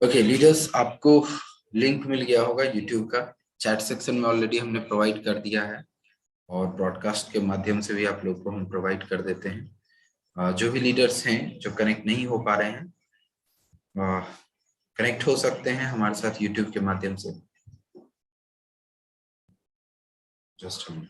Okay leaders, आपको link मिल गया होगा यूट्यूब का। चैट सेक्शन में ऑलरेडी हमने प्रोवाइड कर दिया है और ब्रॉडकास्ट के माध्यम से भी आप लोग को हम प्रोवाइड कर देते हैं। जो भी लीडर्स हैं जो कनेक्ट नहीं हो पा रहे हैं, कनेक्ट हो सकते हैं हमारे साथ यूट्यूब के माध्यम से। Just a minute.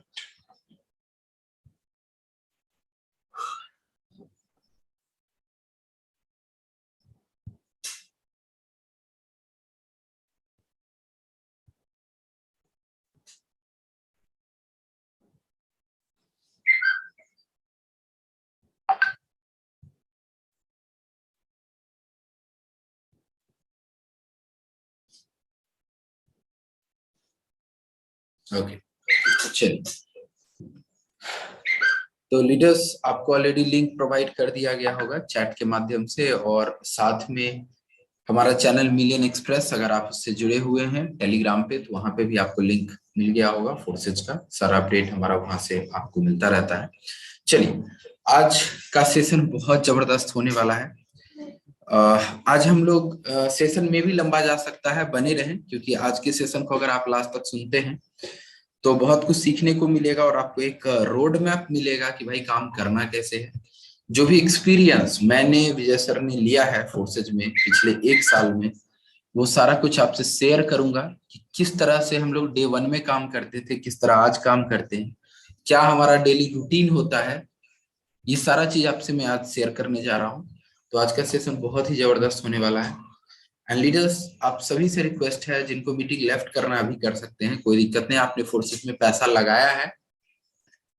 ओके चलिए, तो लीडर्स आपको ऑलरेडी लिंक प्रोवाइड कर दिया गया होगा चैट के माध्यम से, और साथ में हमारा चैनल मिलियन एक्सप्रेस, अगर आप उससे जुड़े हुए हैं टेलीग्राम पे तो वहां पे भी आपको लिंक मिल गया होगा। फोर्सेज का सारा अपडेट हमारा वहां से आपको मिलता रहता है। चलिए, आज का सेशन बहुत जबरदस्त होने वाला है। आज हम लोग सेशन में भी लंबा जा सकता है, बने रहें, क्योंकि आज के सेशन को अगर आप लास्ट तक सुनते हैं तो बहुत कुछ सीखने को मिलेगा और आपको एक रोड मैप मिलेगा कि भाई काम करना कैसे है। जो भी एक्सपीरियंस मैंने, विजय सर ने लिया है फोर्सेज में पिछले 1 साल में, वो सारा कुछ आपसे शेयर करूंगा कि किस तरह से हम लोग डे 1 में काम करते थे, किस तरह आज काम करते हैं, क्या हमारा डेली रूटीन होता है। ये सारा चीज आपसे मैं आज शेयर करने जा रहा हूँ। तो आज का सेशन बहुत ही जबरदस्त होने वाला है। एंड लीडर्स, आप सभी से रिक्वेस्ट है, जिनको मीटिंग लेफ्ट करना अभी कर सकते हैं, कोई दिक्कत नहीं। आपने फोर्सेज में पैसा लगाया है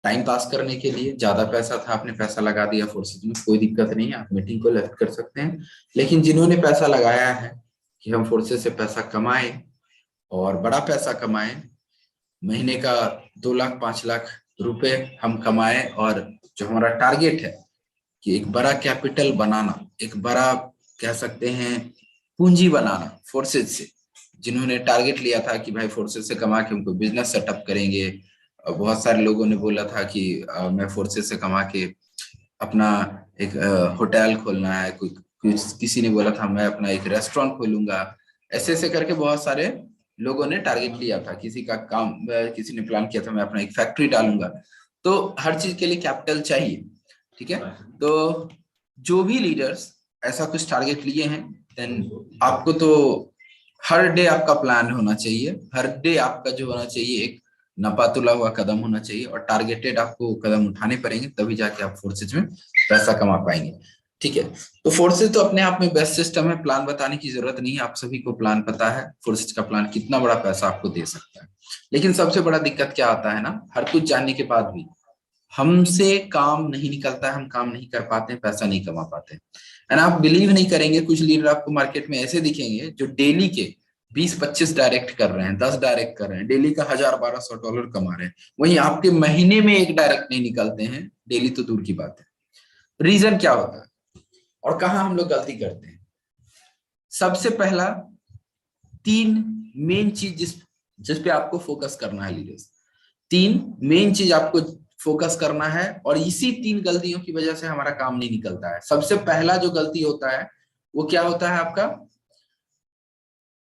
टाइम पास करने के लिए, ज्यादा पैसा था, आपने पैसा लगा दिया फोर्सेज में, कोई दिक्कत नहीं है, आप मीटिंग को लेफ्ट कर सकते हैं। लेकिन जिन्होंने पैसा लगाया है कि हम फोर्सेज से पैसा कमाएं और बड़ा पैसा कमाएं, महीने का 2 लाख 5 लाख रुपए हम कमाएं, और जो हमारा टारगेट है कि एक बड़ा कैपिटल बनाना, एक बड़ा कह सकते हैं पूंजी बनाना फोर्सेज से, जिन्होंने टारगेट लिया था कि भाई फोर्सेज से कमा के हमको बिजनेस सेटअप करेंगे। बहुत सारे लोगों ने बोला था कि मैं फोर्सेज से कमा के अपना एक होटल खोलना है, किसी ने बोला था मैं अपना एक रेस्टोरेंट खोलूंगा। ऐसे ऐसे करके बहुत सारे लोगों ने टारगेट लिया था। किसी का काम, किसी ने प्लान किया था मैं अपना एक फैक्ट्री डालूंगा। तो हर चीज के लिए कैपिटल चाहिए, ठीक है। तो जो भी लीडर्स ऐसा कुछ टारगेट लिए हैं, देन आपको तो हर डे आपका प्लान होना चाहिए, हर डे आपका जो होना चाहिए एक नपा तुला हुआ कदम होना चाहिए, और टारगेटेड आपको कदम उठाने पड़ेंगे, तभी जाके आप फोर्सेज में पैसा कमा पाएंगे, ठीक है। तो फोर्सेज तो अपने आप में बेस्ट सिस्टम है, प्लान बताने की जरूरत नहीं है, आप सभी को प्लान पता है फोर्सेज का प्लान कितना बड़ा पैसा आपको दे सकता है। लेकिन सबसे बड़ा दिक्कत क्या आता है ना, हर कुछ जानने के बाद भी हमसे काम नहीं निकलता है, हम काम नहीं कर पाते हैं, पैसा नहीं कमा पाते हैं। एंड आप बिलीव नहीं करेंगे, कुछ लीडर आपको मार्केट में ऐसे दिखेंगे जो डेली के 20-25 डायरेक्ट कर रहे हैं, 10 डायरेक्ट कर रहे हैं, डेली का $1000-1200 कमा रहे हैं। वहीं आपके महीने में एक डायरेक्ट नहीं निकलते हैं, डेली तो दूर की बात है। रीजन क्या होता है और कहाँ हम लोग गलती करते हैं? सबसे पहला 3 मेन चीज जिस पे आपको फोकस करना है लीडर्स, 3 मेन चीज आपको फोकस करना है, और इसी 3 गलतियों की वजह से हमारा काम नहीं निकलता है। सबसे पहला जो गलती होता है वो क्या होता है आपका,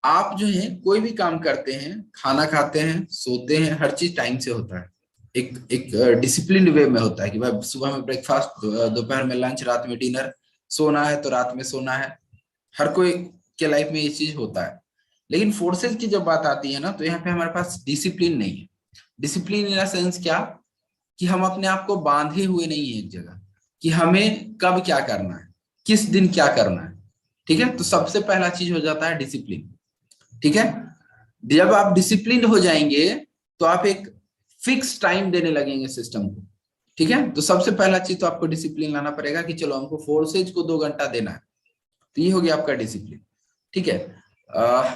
आप जो है कोई भी काम करते हैं, खाना खाते हैं, सोते हैं, हर चीज टाइम से होता है, एक एक डिसिप्लिन वे में होता है कि भाई सुबह में ब्रेकफास्ट, दोपहर में लंच, रात में डिनर, सोना है तो रात में सोना है। हर कोई के लाइफ में ये चीज होता है। लेकिन फोर्सेज की जब बात आती है ना, तो यहाँ पे हमारे पास डिसिप्लिन नहीं है। डिसिप्लिन इन सेंस क्या, कि हम अपने आप को बांधे हुए नहीं है एक जगह, कि हमें कब क्या करना है, किस दिन क्या करना है, ठीक है। तो सबसे पहला चीज हो जाता है डिसिप्लिन, ठीक है। जब आप डिसिप्लिन हो जाएंगे तो आप एक फिक्स टाइम देने लगेंगे सिस्टम को, ठीक है। तो सबसे पहला चीज तो आपको डिसिप्लिन लाना पड़ेगा कि चलो हमको फोर्सेज को 2 घंटा देना है, तो ये हो गया आपका डिसिप्लिन, ठीक है।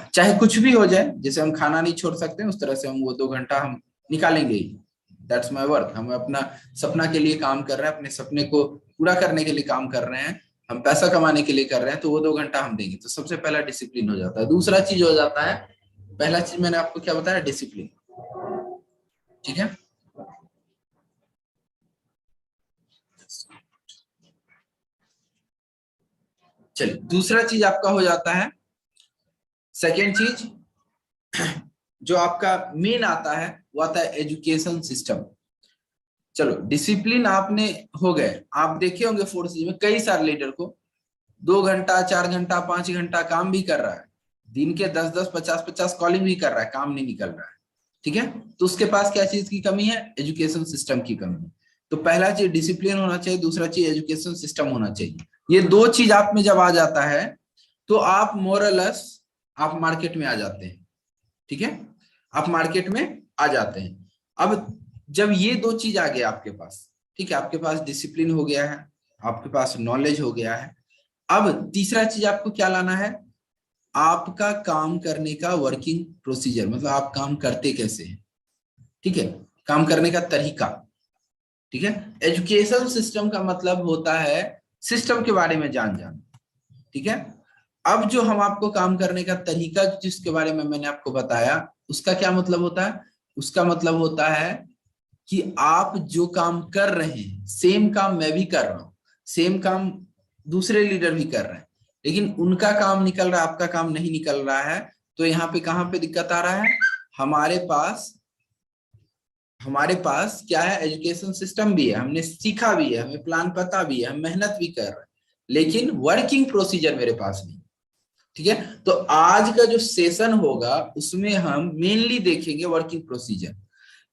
चाहे कुछ भी हो जाए, जैसे हम खाना नहीं छोड़ सकते उस तरह से हम वो 2 घंटा हम निकालेंगे ही। That's my work. हम अपना सपना के लिए काम कर रहे हैं, अपने सपने को पूरा करने के लिए काम कर रहे हैं, हम पैसा कमाने के लिए कर रहे हैं, तो वो 2 घंटा हम देंगे। तो सबसे पहला डिसिप्लिन हो जाता है। दूसरा चीज हो जाता है, पहला चीज मैंने आपको क्या बताया, डिसिप्लिन, ठीक है। चलिए, दूसरा चीज आपका हो जाता है सेकेंड चीज जो आपका मेन आता है वो आता है एजुकेशन सिस्टम। चलो डिसिप्लिन आपने हो गए, आप देखे होंगे फोर्सेज में कई सारे लीडर को 2 घंटा 4 घंटा 5 घंटा काम भी कर रहा है, दिन के 10-10 50-50 कॉलिंग भी कर रहा है, काम नहीं निकल रहा है। ठीक है, तो उसके पास क्या चीज की कमी है? एजुकेशन सिस्टम की कमी है। तो पहला चीज डिसिप्लिन होना चाहिए, दूसरा चीज एजुकेशन सिस्टम होना चाहिए। ये दो चीज आप में जब आ जाता है तो आप मोरलेस आप मार्केट में आ जाते हैं। ठीक है, आप मार्केट में आ जाते हैं। अब जब ये दो चीज आ गया आपके पास, ठीक है, आपके पास डिसिप्लिन हो गया है, आपके पास नॉलेज हो गया है, अब तीसरा चीज आपको क्या लाना है? आपका काम करने का वर्किंग प्रोसीजर, मतलब आप काम करते कैसे हैं। ठीक है, काम करने का तरीका। ठीक है, एजुकेशन सिस्टम का मतलब होता है सिस्टम के बारे में जान। ठीक है, अब जो हम आपको काम करने का तरीका जिसके बारे में मैंने आपको बताया, उसका क्या मतलब होता है? उसका मतलब होता है कि आप जो काम कर रहे हैं सेम काम मैं भी कर रहा हूं, सेम काम दूसरे लीडर भी कर रहे हैं, लेकिन उनका काम निकल रहा है, आपका काम नहीं निकल रहा है। तो यहाँ पे कहाँ पे दिक्कत आ रहा है? हमारे पास क्या है? एजुकेशन सिस्टम भी है, हमने सीखा भी है, हमें प्लान पता भी है, हम मेहनत भी कर रहे हैं, लेकिन वर्किंग प्रोसीजर मेरे पास नहीं। ठीक है, तो आज का जो सेशन होगा उसमें हम मेनली देखेंगे वर्किंग प्रोसीजर,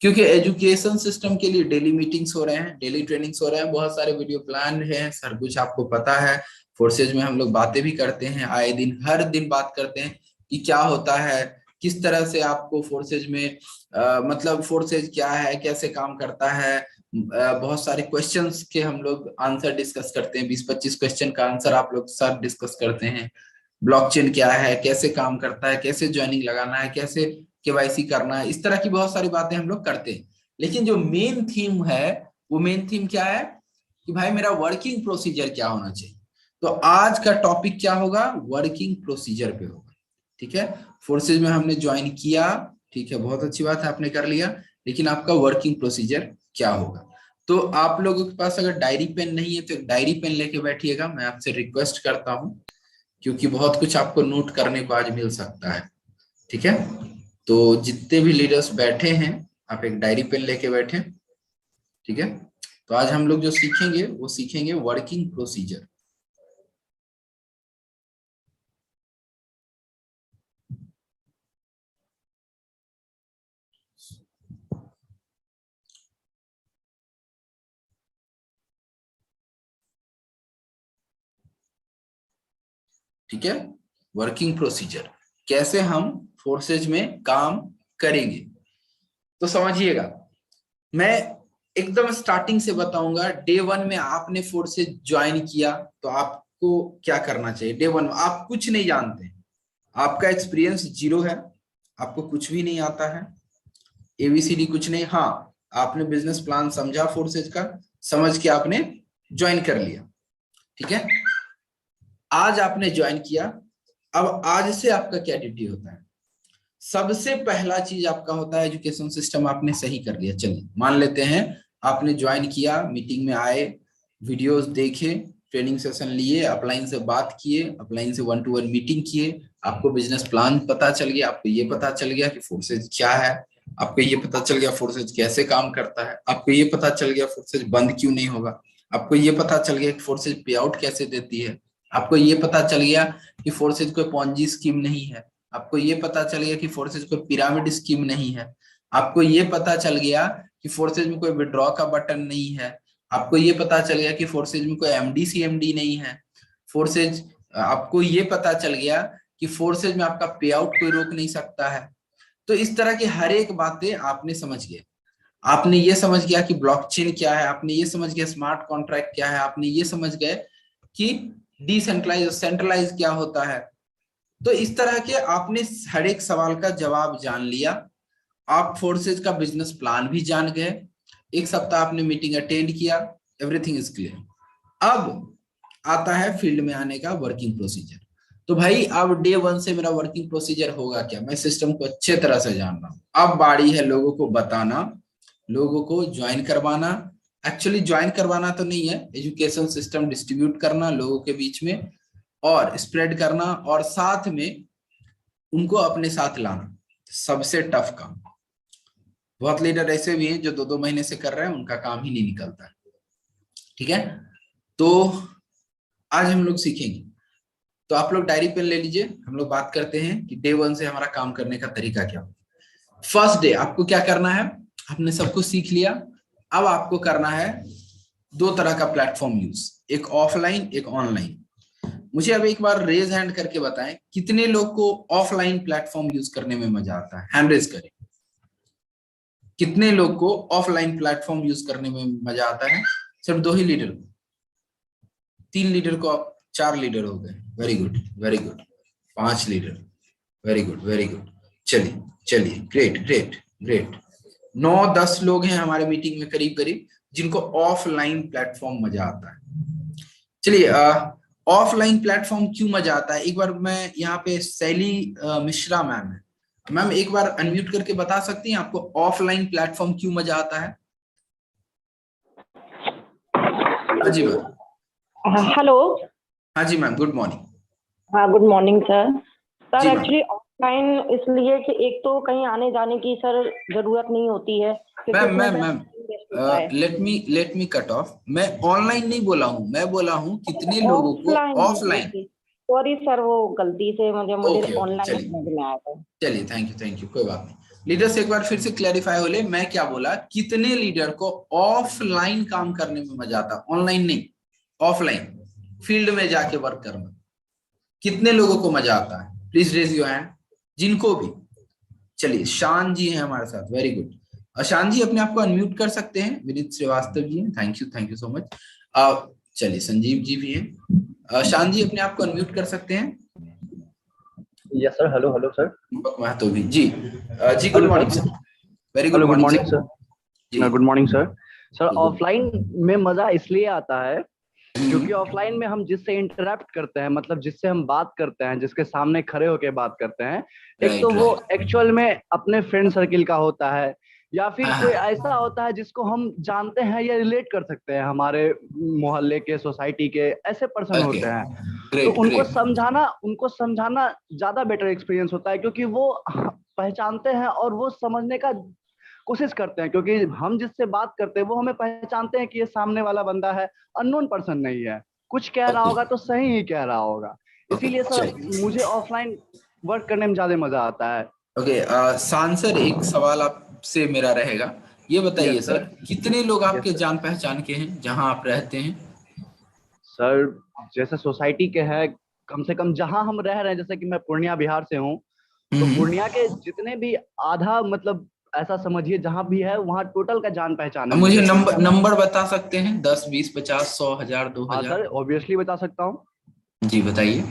क्योंकि एजुकेशन सिस्टम के लिए डेली मीटिंग्स हो रहे हैं, डेली ट्रेनिंग्स हो रहे हैं, बहुत सारे वीडियो प्लान हैं, सर कुछ आपको पता है। फोर्सेज में हम लोग बातें भी करते हैं, आए दिन हर दिन बात करते हैं कि क्या होता है, किस तरह से आपको फोर्सेज में मतलब फोर्सेज क्या है, कैसे काम करता है। बहुत सारे क्वेश्चंस के हम लोग आंसर डिस्कस करते हैं, 20-25 क्वेश्चन का आंसर आप लोग सर डिस्कस करते हैं। ब्लॉकचेन क्या है, कैसे काम करता है, कैसे ज्वाइनिंग लगाना है, कैसे केवाईसी करना है, इस तरह की बहुत सारी बातें हम लोग करते हैं। लेकिन जो मेन थीम है, वो मेन थीम क्या है कि भाई मेरा वर्किंग प्रोसीजर क्या होना चाहिए। तो आज का टॉपिक क्या होगा? वर्किंग प्रोसीजर पे होगा। ठीक है, फोर्सेज में हमने ज्वाइन किया, ठीक है, बहुत अच्छी बात है, आपने कर लिया, लेकिन आपका वर्किंग प्रोसीजर क्या होगा? तो आप लोगों के पास अगर डायरी पेन नहीं है तो एक डायरी पेन लेके बैठिएगा, मैं आपसे रिक्वेस्ट करता हूँ, क्योंकि बहुत कुछ आपको नोट करने को आज मिल सकता है। ठीक है, तो जितने भी लीडर्स बैठे हैं आप एक डायरी पेन लेके बैठे। ठीक है, तो आज हम लोग जो सीखेंगे वो सीखेंगे वर्किंग प्रोसीजर। ठीक है, वर्किंग प्रोसीजर, कैसे हम फोर्सेज में काम करेंगे। तो समझिएगा, मैं एकदम स्टार्टिंग से बताऊंगा। डे 1 में आपने फोर्सेज ज्वाइन किया तो आपको क्या करना चाहिए? डे 1 में आप कुछ नहीं जानते, आपका एक्सपीरियंस जीरो है, आपको कुछ भी नहीं आता है, एबीसीडी कुछ नहीं। हाँ, आपने बिजनेस प्लान समझा फोर्सेज का, समझ के आपने ज्वाइन कर लिया। ठीक है, आज आपने ज्वाइन किया, अब आज से आपका क्या ड्यूटी होता है? सबसे पहला चीज आपका होता है एजुकेशन सिस्टम आपने सही कर लिया। चलिए मान लेते हैं आपने ज्वाइन किया, मीटिंग में आए, वीडियोस देखे, ट्रेनिंग सेशन लिए, अपलाइन से बात किए, अपलाइन से 1-to-1 मीटिंग किए, आपको बिजनेस प्लान पता चल गया, आपको ये पता चल गया कि फोर्सेज क्या है, आपको ये पता चल गया फोर्सेज कैसे काम करता है, आपको ये पता चल गया फोर्सेज बंद क्यों नहीं होगा, आपको ये पता चल गया कि फोर्सेज पे आउट कैसे देती है, आपको ये पता चल गया कि फोर्सेज कोई पॉन्जी स्कीम नहीं है, आपको ये पता चल गया कि फोर्सेज कोई पिरामिड स्कीम नहीं है, आपको ये पता चल गया कि फोर्सेज में कोई विड्रॉ का बटन नहीं है, आपको ये पता चल गया कि फोर्सेज में कोई एमडी सीएमडी नहीं है, फोर्सेज आपको ये पता चल गया कि फोर्सेज में आपका पे आउट कोई रोक नहीं सकता है। तो इस तरह की हर एक बातें आपने समझ गए, आपने ये समझ गया कि ब्लॉकचेन क्या है, आपने ये समझ गया स्मार्ट कॉन्ट्रैक्ट क्या है, आपने ये समझ गए कि डिसेंट्रलाइज सेंट्रलाइज क्या होता है। तो इस तरह के आपने हर एक सवाल का जवाब जान लिया, आप फोर्सेज का बिजनेस प्लान भी जान गए, एक सप्ताह आपने मीटिंग अटेंड किया, एवरीथिंग इज क्लियर। अब आता है फील्ड में आने का वर्किंग प्रोसीजर। तो भाई अब डे 1 से मेरा वर्किंग प्रोसीजर होगा क्या? मैं सिस्टम को अच्छे तरह से जान रहा हूँ, अब बारी है लोगों को बताना, लोगों को ज्वाइन करवाना। एक्चुअली ज्वाइन करवाना तो नहीं है, एजुकेशन सिस्टम डिस्ट्रीब्यूट करना लोगों के बीच में और स्प्रेड करना, और साथ में उनको अपने साथ लाना सबसे टफ काम। बहुत लीडर ऐसे भी हैं जो 2-2 महीने से कर रहे हैं, उनका काम ही नहीं निकलता है। ठीक है, तो आज हम लोग सीखेंगे। तो आप लोग डायरी पेन ले लीजिए, हम लोग बात करते हैं कि डे 1 से हमारा काम करने का तरीका क्या हो। फर्स्ट डे आपको क्या करना है, आपने सब कुछ सीख लिया। अब आपको करना है 2 तरह का प्लेटफॉर्म यूज, एक ऑफलाइन एक ऑनलाइन। मुझे अब एक बार रेज हैंड करके बताएं कितने लोग को ऑफलाइन प्लेटफॉर्म यूज करने में मजा आता है, हैंड रेज करें। कितने लोग को ऑफलाइन प्लेटफॉर्म यूज करने में मजा आता है? सिर्फ 2 ही लीडर, 3 लीडर को, आप 4 लीडर हो गए, very good very good. 5 leader, very good very good. चलिए चलिए, ग्रेट ग्रेट ग्रेट। 9-10 लोग हैं हमारे मीटिंग में करीब करीब जिनको ऑफलाइन प्लेटफॉर्म मजा आता है। चलिए, ऑफलाइन प्लेटफॉर्म क्यों मजा आता है, एक बार मैं यहाँ पे शैली मिश्रा मैम है, मैम एक बार अनम्यूट करके बता सकती हैं आपको ऑफलाइन प्लेटफॉर्म क्यों मजा आता है? हाँ जी मैम। हेलो। हाँ जी मैम, गुड मॉर्निंग। हाँ, गुड मॉर्निंग सर। सर जी मैम। एक्चुअली ऑफलाइन इसलिए कि एक तो कहीं आने जाने की सर जरूरत नहीं होती है, क्योंकि मैम उसमें मैम अपना मैम time waste होता है। Let me cut off. मैं ऑनलाइन नहीं बोला हूँ, मैं बोला हूँ कितने लोगों को ऑफलाइन, ऑफलाइन। सॉरी सर, वो गलती से मुझे ओके ओके, ऑनलाइन चलिए समझ में आया था। चलिए, थैंक यू, कोई बात नहीं। लीडर से एक बार फिर से क्लैरिफाई हो ले, मैं क्या बोला, कितने लीडर को ऑफलाइन काम करने में मजा आता, ऑनलाइन नहीं, ऑफलाइन फील्ड में जाके वर्क करना। कितने लोगों को मजा आता है, प्लीज रेज योर हैंड जिनको भी। चलिए, शान जी हैं हमारे साथ, वेरी गुड। शान जी अपने आप को अनम्यूट कर सकते हैं। विनीत श्रीवास्तव जी हैं, थैंक यू सो मच। चलिए, संजीव जी भी हैं। शान जी अपने आप को अनम्यूट कर सकते हैं। Yes sir, hello hello sir. Deepak Mahato भी जी। जी good hello morning sir. Sir. Very good hello, good morning morning sir. जी sir. Good morning sir. Sir जी, गुड। ऑफलाइन में मजा इसलिए आता है क्योंकि ऑफलाइन में हम जिससे इंटरेक्ट करते हैं, मतलब जिससे हम बात करते हैं, जिसके सामने खड़े होकर बात करते हैं, एक तो राइट वो राइट। एक्चुअल में अपने फ्रेंड सर्किल का होता है, या फिर हाँ कोई हाँ, ऐसा होता है जिसको हम जानते हैं या रिलेट कर सकते हैं, हमारे मोहल्ले के, सोसाइटी के ऐसे पर्सन ओके, होते हैं। तो ग्रेट ग्रेट। उनको समझाना ज्यादा बेटर एक्सपीरियंस होता है, क्योंकि वो पहचानते हैं और वो समझने का कोशिश करते हैं, क्योंकि हम जिससे बात करते हैं वो हमें पहचानते हैं कि ये सामने वाला बंदा है, अननोन पर्सन नहीं है, कुछ कह रहा ओके होगा तो सही ही कह रहा होगा। ओके, इसीलिए सर चलिए मुझे ऑफलाइन वर्क करने में ज्यादा मजा आता है। ओके। सांसर, एक सवाल आपसे मेरा रहेगा, ये बताइए यस सर, सर। कितने लोग यस आपके सर। जान पहचान के हैं जहां आप रहते हैं? सर जैसे सोसाइटी के है, कम से कम जहां हम रह रहे हैं, जैसे कि मैं पूर्णिया बिहार से हूँ, तो हम्म, पूर्णिया के जितने भी आधा, मतलब ऐसा समझिए जहां भी है वहां टोटल का जान पहचान अब है मुझे मुझे। नंबर बता सकते हैं, 10, 20, 50, 100, 1000, दो हाँ हजार सर, ऑब्वियसली बता सकता हूँ। जी बताइए।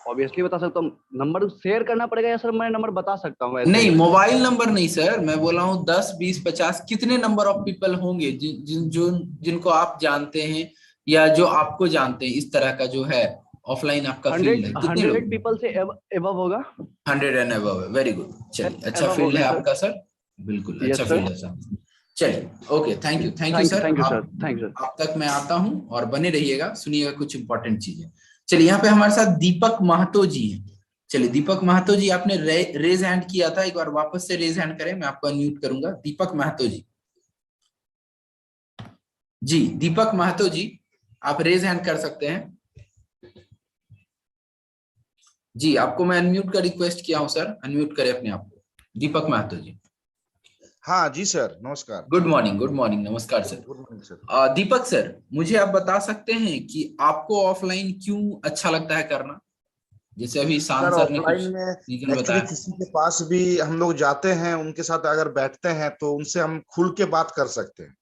ऑब्वियसली बता सकता हूँ। नंबर शेयर करना पड़ेगा या सर मैं नंबर बता सकता हूँ ऐसे नहीं, ही? मोबाइल नंबर नहीं सर, मैं बोला हूँ 10, 20, 50, कितने नंबर ऑफ पीपल होंगे जिनको आप जानते हैं या जो आपको जानते हैं, इस तरह का जो है ऑफलाइन आपका फील्ड 100 है, कितने 100 लोग? पीपल से एबव होगा। 100 एंड अबव है, वेरी गुड। चलिए, अच्छा एबव फील्ड होगा है सर। आपका सर, बिल्कुल अच्छा यस फील्ड सर। है सर। चलिए, okay, thank you sir. Thank you sir. आप थैंक यू सर। आप तक मैं आता हूँ और बने रहिएगा, सुनिएगा कुछ इंपॉर्टेंट चीजें। चलिए, यहाँ पे हमारे साथ दीपक महतो जी हैं। चलिए, दीपक महतो जी, आपने रेज हैंड किया था, एक बार वापस से रेज हैंड करें, मैं आपको अनम्यूट करूंगा। दीपक महतो जी, जी दीपक महतो जी, आप रेज हैंड कर सकते हैं। जी, आपको मैं अनम्यूट का रिक्वेस्ट किया हूं सर, अनम्यूट करें अपने आप को, दीपक महतो जी। हाँ जी सर, नमस्कार। गुड मॉर्निंग, नमस्कार sir. Good morning sir. Deepak sir, मुझे आप बता सकते हैं कि आपको ऑफलाइन क्यों अच्छा लगता है करना? जैसे अभी शान सर सर ने ऑफलाइन कुछ में रीजन एक्चुअली बताया। किसी के पास भी हम लोग जाते हैं, उनके साथ अगर बैठते हैं तो उनसे हम खुल के बात कर सकते हैं।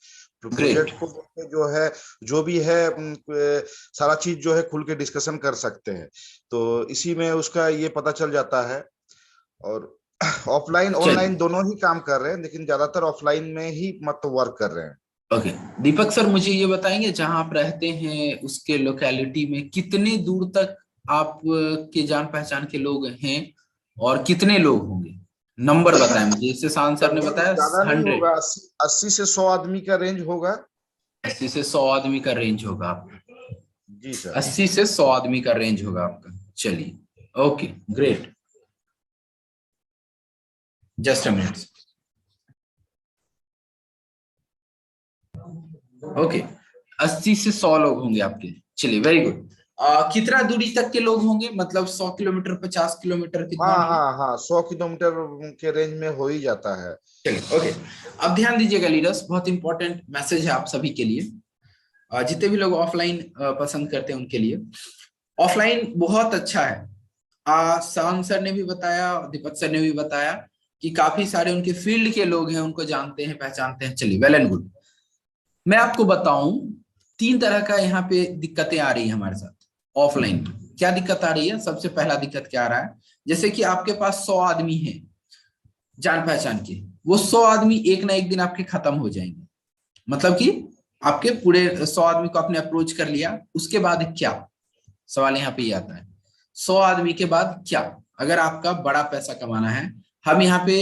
ग्रेट। प्रोजेक्ट को लेके जो है, जो भी है, सारा चीज जो है खुल के डिस्कशन कर सकते हैं। तो इसी में उसका ये पता चल जाता है। और ऑफलाइन ऑनलाइन चलिए, दोनों ही काम कर रहे हैं, लेकिन ज्यादातर ऑफलाइन में ही मतलब वर्क कर रहे हैं। ओके। दीपक सर, मुझे ये बताएंगे जहां आप रहते हैं उसके लोकेलिटी में कितने दूर तक आप के जान पहचान के लोग हैं और कितने लोग होंगे? नंबर बताएं मुझे, जैसे शान सर ने लगभग बताया ज्यादा नहीं 100। होगा, 80 से 100 आदमी का रेंज होगा। 80 से 100 आदमी का रेंज होगा आपका? जी सर। 80 से 100 आदमी का रेंज होगा आपका, चलिए, okay, great. Just a minute. Okay, 80 से 100 लोग होंगे आपके। चलिए, वेरी गुड। कितना दूरी तक के लोग होंगे, मतलब 100 किलोमीटर, 50 किलोमीटर, कितना हाँ होंगे? हाँ हाँ, 100 किलोमीटर के रेंज में हो ही जाता है। चलिए, ओके। अब ध्यान दीजिएगा लीडर्स, बहुत इंपॉर्टेंट मैसेज है आप सभी के लिए, जितने भी लोग ऑफलाइन पसंद करते हैं उनके लिए। ऑफलाइन बहुत अच्छा है। सांग सर ने भी बताया, दीपक सर ने भी बताया कि काफी सारे उनके फील्ड के लोग हैं, उनको जानते हैं, पहचानते हैं। चलिए, वेल एंड गुड। मैं आपको बताऊं, 3 तरह का यहाँ पे दिक्कतें आ रही है हमारे साथ ऑफलाइन। क्या दिक्कत आ रही है? सबसे पहला दिक्कत क्या आ रहा है, जैसे कि आपके पास 100 आदमी है जान पहचान के, वो 100 आदमी एक ना एक दिन आपके खत्म हो जाएंगे। मतलब कि आपके पूरे 100 आदमी को आपने अप्रोच कर लिया, उसके बाद क्या? सवाल यहाँ पे ये आता है, 100 आदमी के बाद क्या? अगर आपका बड़ा पैसा कमाना है, हम यहाँ पे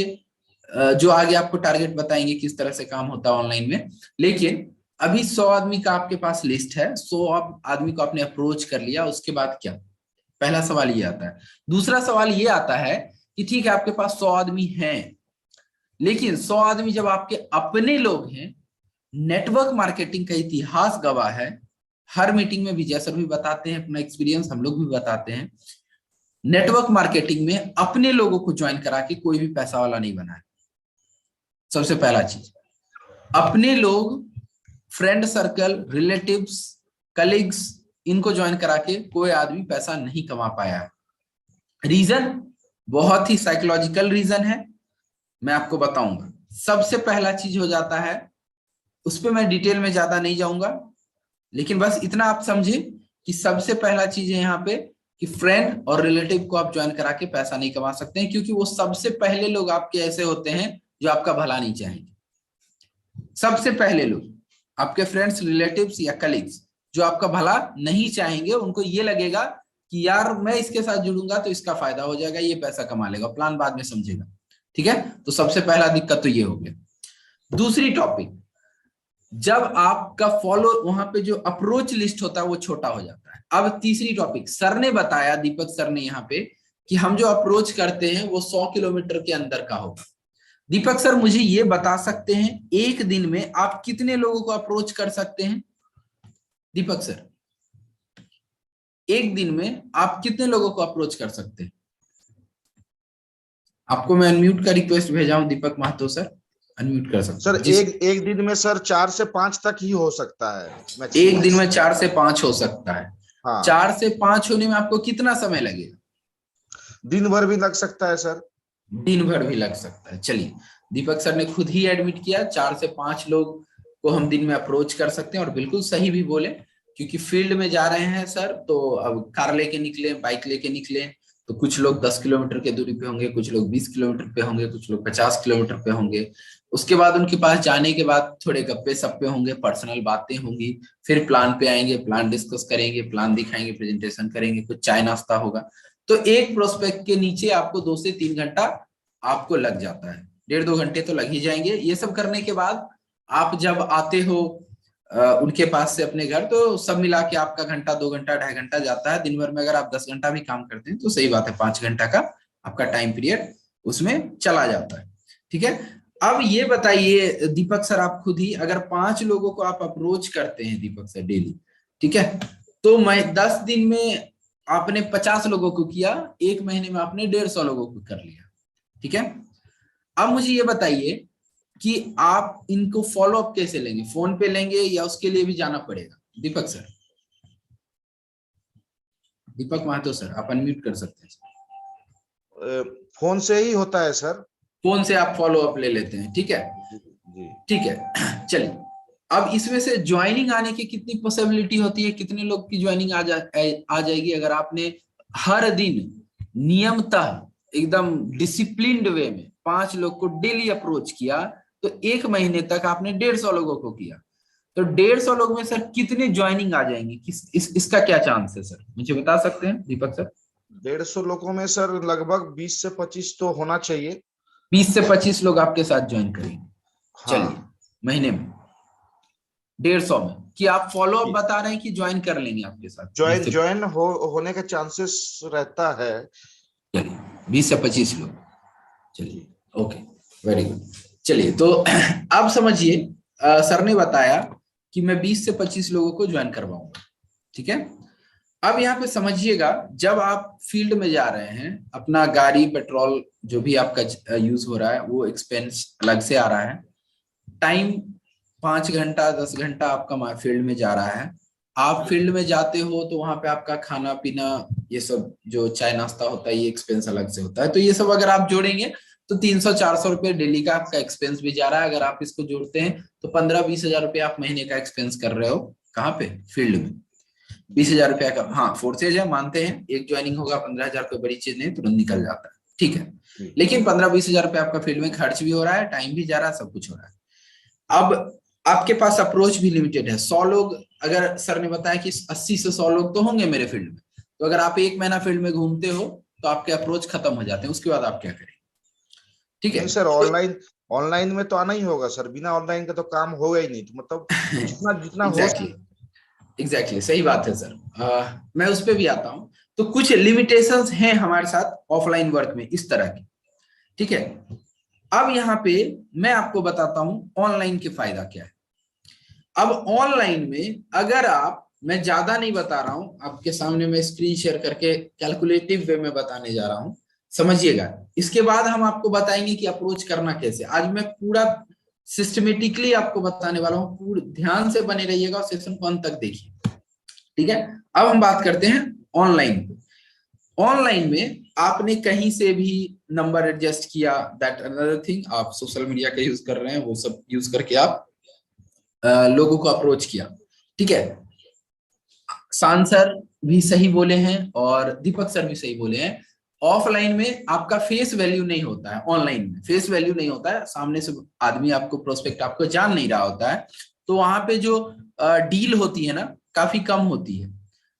जो आगे आपको टारगेट बताएंगे किस तरह से काम होता है ऑनलाइन में, लेकिन अभी 100 आदमी का आपके पास लिस्ट है, 100 आदमी को आपने अप्रोच कर लिया, उसके बाद क्या? पहला सवाल ये आता है। दूसरा सवाल ये आता है कि ठीक है, आपके पास 100 आदमी हैं, लेकिन 100 आदमी जब आपके अपने लोग हैं, नेटवर्क मार्केटिंग का इतिहास गवाह है, हर मीटिंग में विजय सर भी बताते हैं अपना एक्सपीरियंस, हम लोग भी बताते हैं, नेटवर्क मार्केटिंग में अपने लोगों को ज्वाइन करा के कोई भी पैसा वाला नहीं बना है। सबसे पहला चीज, अपने लोग, फ्रेंड सर्कल, रिलेटिव्स, कलीग्स, इनको ज्वाइन करा के कोई आदमी पैसा नहीं कमा पाया है। रीजन बहुत ही साइकोलॉजिकल रीजन है, मैं आपको बताऊंगा। सबसे पहला चीज हो जाता है, उस पर मैं डिटेल में ज्यादा नहीं जाऊंगा, लेकिन बस इतना आप समझे कि सबसे पहला चीज है यहाँ पे कि फ्रेंड और रिलेटिव को आप ज्वाइन करा के पैसा नहीं कमा सकते हैं, क्योंकि वो सबसे पहले लोग आपके ऐसे होते हैं जो आपका भला नहीं चाहेंगे। सबसे पहले लोग आपके फ्रेंड्स, रिलेटिव्स या कलीग्स जो आपका भला नहीं चाहेंगे, उनको ये लगेगा कि यार मैं इसके साथ जुड़ूंगा तो इसका फायदा हो जाएगा, ये पैसा कमा लेगा, प्लान बाद में समझेगा। ठीक है, तो सबसे पहला दिक्कत तो ये हो गया। दूसरी टॉपिक, जब आपका फॉलो, वहां पे जो अप्रोच लिस्ट होता है वो छोटा हो जाता है। अब तीसरी टॉपिक, सर ने बताया, दीपक सर ने यहाँ पे, कि हम जो अप्रोच करते हैं वो 100 किलोमीटर के अंदर का होगा। दीपक सर मुझे ये बता सकते हैं, एक दिन में आप कितने लोगों को अप्रोच कर सकते हैं? दीपक सर, एक दिन में आप कितने लोगों को अप्रोच कर सकते हैं? आपको मैं अनम्यूट का रिक्वेस्ट भेजा हूं, दीपक महतो सर, अनम्यूट कर सकते सर हैं। एक दिन में सर 4 से 5 तक ही हो सकता है। एक दिन में 4 से 5 हो सकता है। हाँ। 4 से 5 होने में आपको कितना समय लगेगा? दिन भर भी लग सकता है सर। दिन भर भी लग सकता है। चलिए, दीपक सर ने खुद ही एडमिट किया 4 से 5 लोग को हम दिन में अप्रोच कर सकते हैं, और बिल्कुल सही भी बोले, क्योंकि फील्ड में जा रहे हैं सर, तो अब कार लेके निकले, बाइक लेके निकले, तो कुछ लोग 10 किलोमीटर के दूरी पे होंगे, कुछ लोग 20 किलोमीटर पे होंगे, कुछ लोग 50 किलोमीटर पे होंगे। उसके बाद उनके पास जाने के बाद थोड़े गप्पे सप्पे होंगे, पर्सनल बातें होंगी, फिर प्लान पे आएंगे, प्लान डिस्कस करेंगे, प्लान दिखाएंगे, प्रेजेंटेशन करेंगे, कुछ चाय नाश्ता होगा। तो एक प्रोस्पेक्ट के नीचे आपको 2 से 3 घंटा आपको लग जाता है, 1.5-2 घंटे तो लग ही जाएंगे। ये सब करने के बाद आप जब आते हो उनके पास से अपने घर, तो सब मिला के आपका घंटा, 2 घंटा, 2.5 घंटा जाता है। दिन भर में अगर आप 10 घंटा भी काम करते हैं तो सही बात है, 5 घंटा का आपका टाइम पीरियड उसमें चला जाता है। ठीक है, अब ये बताइए दीपक सर, आप खुद ही अगर 5 लोगों को आप अप्रोच करते हैं दीपक सर डेली, ठीक है, तो मैं 10 दिन में आपने 50 लोगों को किया, 1 महीने में आपने 150 लोगों को कर लिया। ठीक है, अब मुझे ये बताइए कि आप इनको फॉलो अप कैसे लेंगे? फोन पे लेंगे या उसके लिए भी जाना पड़ेगा? दीपक सर, दीपक महतो सर, आप अनम्यूट कर सकते हैं। फोन से ही होता है सर। फोन से आप फॉलो अप ले लेते हैं, ठीक है जी। ठीक है। चलिए, अब इसमें से ज्वाइनिंग आने की कितनी पॉसिबिलिटी होती है, कितने लोग की ज्वाइनिंग आ जाएगी अगर आपने हर दिन नियमतः एकदम डिसिप्लिन्ड वे में 5 लोग को डेली अप्रोच किया, तो 1 महीने तक आपने 150 लोगों को किया, तो 150 लोग में सर कितने ज्वाइनिंग आ जाएंगे? इसका क्या चांस है सर, मुझे बता सकते हैं दीपक सर? 150 लोगों में सर लगभग 20 से 25 तो होना चाहिए। 20 से 25 लोग आपके साथ ज्वाइन करेंगे। हाँ। चलिए, महीने में 150 में कि आप फॉलो अप बता रहे हैं कि ज्वाइन कर लेंगे आपके साथ? ज्वाइन होने का चांसेस रहता है। चलिए, 20 से 25 लोग। चलिए, ओके। Very good. चलिए, तो अब समझिए, सर ने बताया कि मैं 20 से 25 लोगों को ज्वाइन करवाऊंगा, ठीक है। अब यहाँ पे समझिएगा, जब आप फील्ड में जा रहे हैं, अपना गाड़ी पेट्रोल जो भी आपका यूज हो रहा है वो एक्सपेंस अलग से आ रहा है, टाइम 5 घंटा 10 घंटा आपका फील्ड में जा रहा है। आप फील्ड में जाते हो तो वहां पे आपका खाना पीना, ये सब जो चाय नाश्ता होता है, ये एक्सपेंस अलग से होता है। तो ये सब अगर आप जोड़ेंगे तो 300-400 रुपये डेली का आपका एक्सपेंस भी जा रहा है। अगर आप इसको जोड़ते हैं तो 15-20 हजार रुपये आप महीने का एक्सपेंस कर रहे हो। कहाँ पे? फील्ड में। 20 हजार रुपया का, हाँ फोर्सेज है, मानते हैं, एक ज्वाइनिंग होगा 15 हजार, कोई बड़ी चीज नहीं, तुरंत निकल जाता है, ठीक है। लेकिन 15-20 हजार रुपया आपका फील्ड में खर्च भी हो रहा है, टाइम भी जा रहा है, सब कुछ हो रहा है। अब आपके पास अप्रोच भी लिमिटेड है। 100 लोग, अगर सर ने बताया कि 80 से 100 लोग तो होंगे मेरे फील्ड में, तो अगर आप 1 महीना फील्ड में घूमते हो तो आपके अप्रोच खत्म हो जाते हैं। उसके बाद आप क्या करेंगे? ठीक है नहीं सर, ऑनलाइन में तो आना ही होगा सर, बिना ऑनलाइन का तो काम होगा ही नहीं। तो मतलब जितना जितना हो। एग्जैक्टली, सही बात है सर। मैं उस पर भी आता हूँ। तो कुछ लिमिटेशंस हैं हमारे साथ ऑफलाइन वर्क में इस तरह की, ठीक है। अब यहाँ पे मैं आपको बताता हूँ ऑनलाइन के फायदा क्या है। अब ऑनलाइन में अगर आप, मैं ज्यादा नहीं बता रहा हूं आपके सामने, मैं स्क्रीन शेयर करके कैलकुलेटिव वे में बताने जा रहा हूं, समझिएगा। इसके बाद हम आपको बताएंगे कि अप्रोच करना कैसे। आज मैं पूरा सिस्टमेटिकली आपको बताने वाला हूं, पूरे ध्यान से बने रहिएगा और सेशन को अंत तक देखिए, ठीक है। अब हम बात करते हैं ऑनलाइन। ऑनलाइन में आपने कहीं से भी नंबर एडजस्ट किया, दैट अनदर थिंग। आप सोशल मीडिया का यूज कर रहे हैं, वो सब यूज करके आप लोगों को अप्रोच किया, ठीक है। शान सर भी सही बोले हैं और दीपक सर भी सही बोले हैं। ऑफलाइन में आपका फेस वैल्यू नहीं होता है, ऑनलाइन में फेस वैल्यू नहीं होता है। सामने से आदमी आपको, प्रोस्पेक्ट आपको जान नहीं रहा होता है, तो वहां पे जो डील होती है ना, काफी कम होती है।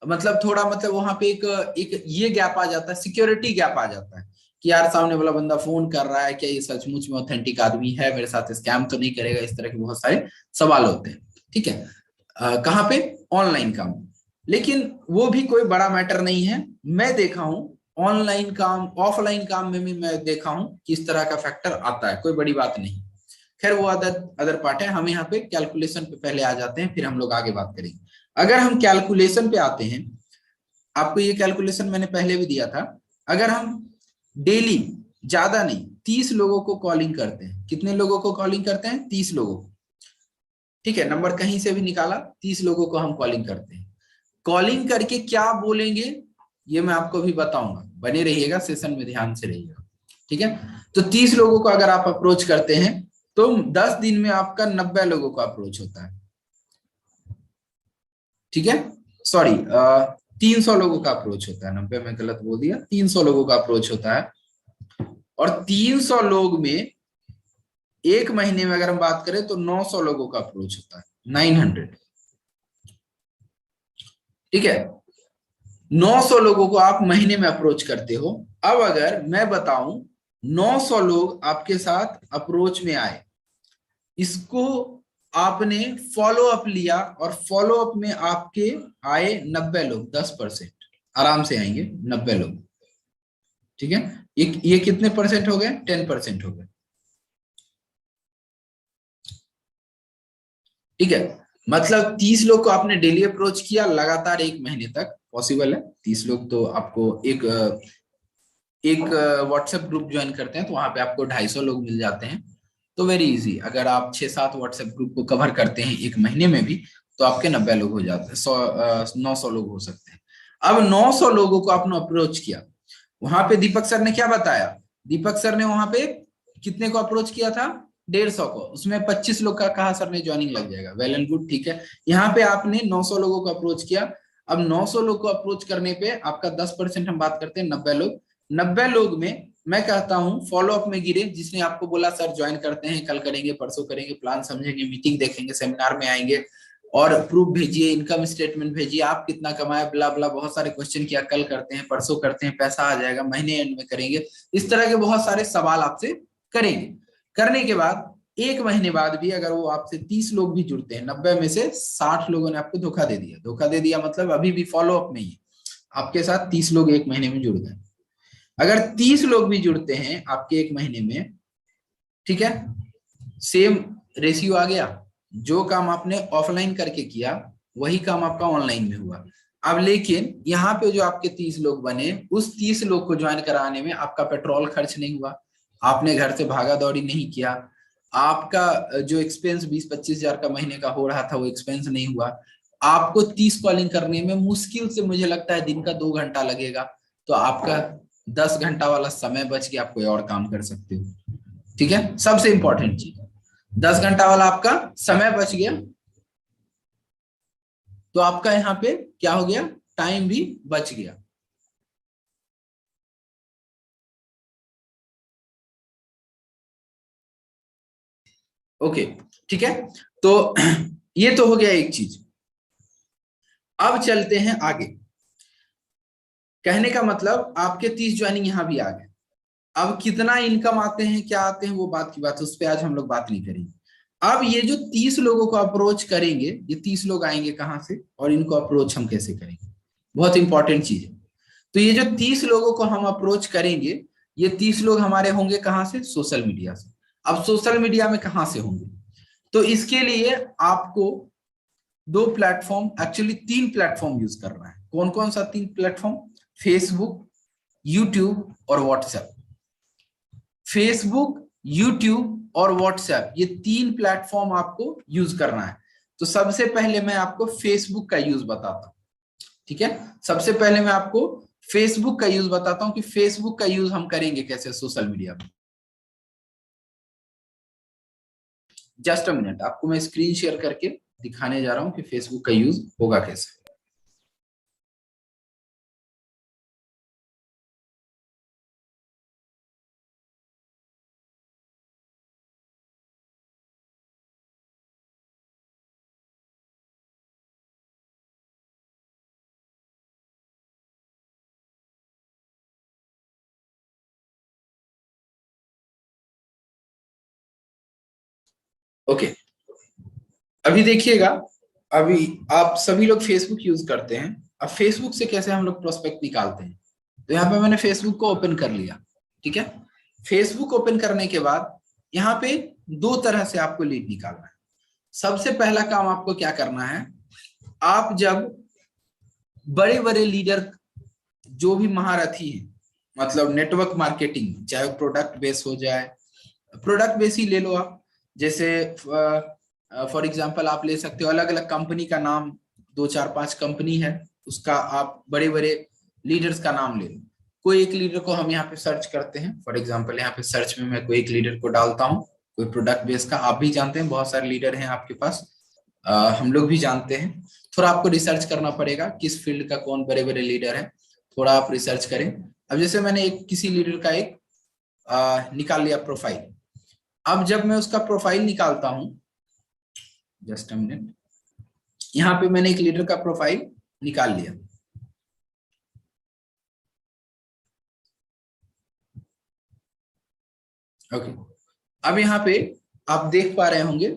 मतलब थोड़ा, मतलब वहां पे एक ये गैप आ जाता है, सिक्योरिटी गैप आ जाता है कि यार सामने वाला बंदा फोन कर रहा है, क्या ये सचमुच में ऑथेंटिक आदमी है, मेरे साथ स्कैम तो नहीं करेगा, इस तरह के बहुत सारे सवाल होते हैं, ठीक है। कहाँ पे? ऑनलाइन काम। लेकिन वो भी कोई बड़ा मैटर नहीं है। मैं देखा हूं ऑनलाइन काम, ऑफलाइन काम में भी मैं देखा हूं कि इस तरह का फैक्टर आता है, कोई बड़ी बात नहीं। खैर वो अदर पार्ट है। हम यहाँ पे कैलकुलेशन पे पहले आ जाते हैं, फिर हम लोग आगे बात करेंगे। अगर हम कैलकुलेशन पे आते हैं, आपको ये कैलकुलेशन मैंने पहले भी दिया था। अगर हम डेली, ज्यादा नहीं, 30 लोगों को कॉलिंग करते हैं। कितने लोगों को कॉलिंग करते हैं? 30 लोगों को, ठीक है। नंबर कहीं से भी निकाला, 30 लोगों को हम कॉलिंग करते हैं। कॉलिंग करके क्या बोलेंगे ये मैं आपको भी बताऊंगा, बने रहिएगा, सेशन में ध्यान से रहिएगा, ठीक है। तो 30 लोगों को अगर आप अप्रोच करते हैं तो 10 दिन में आपका 90 लोगों का अप्रोच होता है, ठीक है। सॉरी, 300 लोगों का अप्रोच होता है, 90 में गलत बोल दिया, 300 लोगों का अप्रोच होता है। और 300 लोग में एक महीने में अगर हम बात करें तो 900 लोगों का अप्रोच होता है, 900, ठीक है। 900 लोगों को आप महीने में अप्रोच करते हो। अब अगर मैं बताऊं 900 लोग आपके साथ अप्रोच में आए, इसको आपने फॉलो अप लिया और फॉलो अप में आपके आए 90 लोग, 10% आराम से आएंगे 90 लोग, ठीक है। ये कितने परसेंट हो गए? 10% हो गए, ठीक है। मतलब 30 लोग को आपने डेली अप्रोच किया लगातार 1 महीने तक, पॉसिबल है। 30 लोग तो आपको एक व्हाट्सएप ग्रुप ज्वाइन करते हैं तो वहां पे आपको 250 लोग मिल जाते हैं। तो वेरी इजी, अगर आप 6-7 व्हाट्सएप ग्रुप को कवर करते हैं 1 महीने में भी, तो आपके 90 लोग हो जाते हैं, 900 लोग हो सकते हैं। अब 900 लोगों को आपने अप्रोच किया, वहां पे दीपक सर ने क्या बताया? दीपक सर ने वहां पे कितने को अप्रोच किया था? 150 को। उसमें 25 लोग का कहा सर ने ज्वाइनिंग लग जाएगा, वेल एंड गुड, ठीक है। यहाँ पे आपने 900 लोगों को अप्रोच किया। अब 900 लोग को अप्रोच करने पे आपका 10%, हम बात करते हैं 90 लोग। 90 लोग में मैं कहता हूं फॉलो अप में गिरे, जिसने आपको बोला सर ज्वाइन करते हैं, कल करेंगे, परसों करेंगे, प्लान समझेंगे, मीटिंग देखेंगे, सेमिनार में आएंगे, और प्रूफ भेजिए, इनकम स्टेटमेंट भेजिए, आप कितना कमाए, ब्ला ब्ला, बहुत सारे क्वेश्चन किया, कल करते हैं, परसों करते हैं, पैसा आ जाएगा, महीने एंड में करेंगे, इस तरह के बहुत सारे सवाल आपसे करेंगे। करने के बाद 1 महीने बाद भी अगर वो आपसे 30 लोग भी जुड़ते हैं, 90 में से 60 लोगों ने आपको धोखा दे दिया। धोखा दे दिया मतलब अभी भी फॉलो अप में ही आपके साथ 30 लोग 1 महीने में जुड़ गए। अगर 30 लोग भी जुड़ते हैं आपके 1 महीने में, ठीक है, सेम रेशियो आ गया। जो काम आपने ऑफलाइन करके किया वही काम आपका ऑनलाइन में हुआ। अब लेकिन यहाँ पे जो आपके 30 लोग बने, उस 30 लोग को ज्वाइन कराने में आपका पेट्रोल खर्च नहीं हुआ, आपने घर से भागा दौड़ी नहीं किया, आपका जो एक्सपेंस 20-25 हजार का महीने का हो रहा था वो एक्सपेंस नहीं हुआ। आपको 30 कॉलिंग करने में मुश्किल से मुझे लगता है दिन का 2 घंटा लगेगा, तो आपका 10 घंटा वाला समय बच के आप कोई और काम कर सकते हो। ठीक है, सबसे इंपॉर्टेंट चीज 10 घंटा वाला आपका समय बच गया, तो आपका यहाँ पे क्या हो गया, टाइम भी बच गया। ओके, ठीक है, तो ये तो हो गया एक चीज। अब चलते हैं आगे। कहने का मतलब आपके 30 ज्वाइनिंग यहां भी आ गए। अब कितना इनकम आते हैं, क्या आते हैं, वो बात की बात, उस पर आज हम लोग बात नहीं करेंगे। अब ये जो 30 लोगों को अप्रोच करेंगे, ये 30 लोग आएंगे कहां से और इनको अप्रोच हम कैसे करेंगे, बहुत इंपॉर्टेंट चीज है। तो ये जो 30 लोगों को हम अप्रोच करेंगे, ये 30 लोग हमारे होंगे कहां से, सोशल मीडिया से। अब सोशल मीडिया में कहां से होंगे, तो इसके लिए आपको 2 प्लेटफॉर्म, एक्चुअली 3 प्लेटफॉर्म यूज करना है। कौन कौन सा 3 प्लेटफॉर्म, फेसबुक, यूट्यूब और व्हाट्सएप। फेसबुक, यूट्यूब और व्हाट्सएप, ये 3 प्लेटफॉर्म आपको यूज करना है। तो सबसे पहले मैं आपको फेसबुक का यूज बताता हूं। ठीक है, सबसे पहले मैं आपको फेसबुक का यूज बताता हूं कि फेसबुक का यूज हम करेंगे कैसे सोशल मीडिया में। जस्ट अ मिनट, आपको मैं स्क्रीन शेयर करके दिखाने जा रहा हूं कि फेसबुक का यूज होगा कैसे। ओके, अभी देखिएगा, अभी आप सभी लोग फेसबुक यूज करते हैं। अब फेसबुक से कैसे हम लोग प्रोस्पेक्ट निकालते हैं, तो यहाँ पे मैंने फेसबुक को ओपन कर लिया। ठीक है, फेसबुक ओपन करने के बाद यहाँ पे 2 तरह से आपको लीड निकालना है। सबसे पहला काम आपको क्या करना है, आप जब बड़े बड़े लीडर जो भी महारथी हैं, मतलब नेटवर्क मार्केटिंग, चाहे प्रोडक्ट बेस हो जाए, प्रोडक्ट बेस ही ले लो आप, जैसे फॉर एग्जांपल आप ले सकते हो अलग अलग कंपनी का नाम, 2-4-5 कंपनी है, उसका आप बड़े बड़े लीडर्स का नाम ले लो। कोई एक लीडर को हम यहाँ पे सर्च करते हैं, फॉर एग्जांपल यहाँ पे सर्च में मैं कोई एक लीडर को डालता हूँ, कोई प्रोडक्ट बेस का। आप भी जानते हैं बहुत सारे लीडर हैं आपके पास, हम लोग भी जानते हैं। थोड़ा आपको रिसर्च करना पड़ेगा किस फील्ड का कौन बड़े बड़े लीडर हैं, थोड़ा आप रिसर्च करें। अब जैसे मैंने एक किसी लीडर का एक निकाल लिया प्रोफाइल। अब जब मैं उसका प्रोफाइल निकालता हूं, जस्ट अ मिनट, यहाँ पे मैंने एक लीडर का प्रोफाइल निकाल लिया। ओके, अब यहाँ पे आप देख पा रहे होंगे,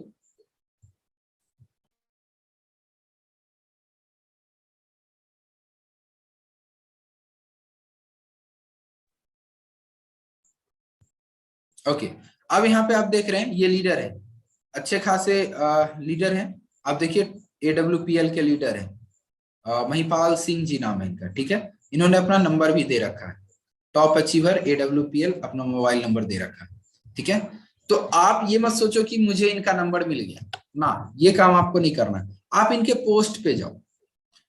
ओके, अब यहाँ पे आप देख रहे हैं ये लीडर है, अच्छे खासे लीडर हैं। आप देखिए AWPL के लीडर हैं, महिपाल सिंह जी नाम है इनका। ठीक है, इन्होंने अपना नंबर भी दे रखा है, टॉप अचीवर AWPL, अपना मोबाइल नंबर दे रखा है। ठीक है, तो आप ये मत सोचो कि मुझे इनका नंबर मिल गया ना, ये काम आपको नहीं करना। आप इनके पोस्ट पे जाओ,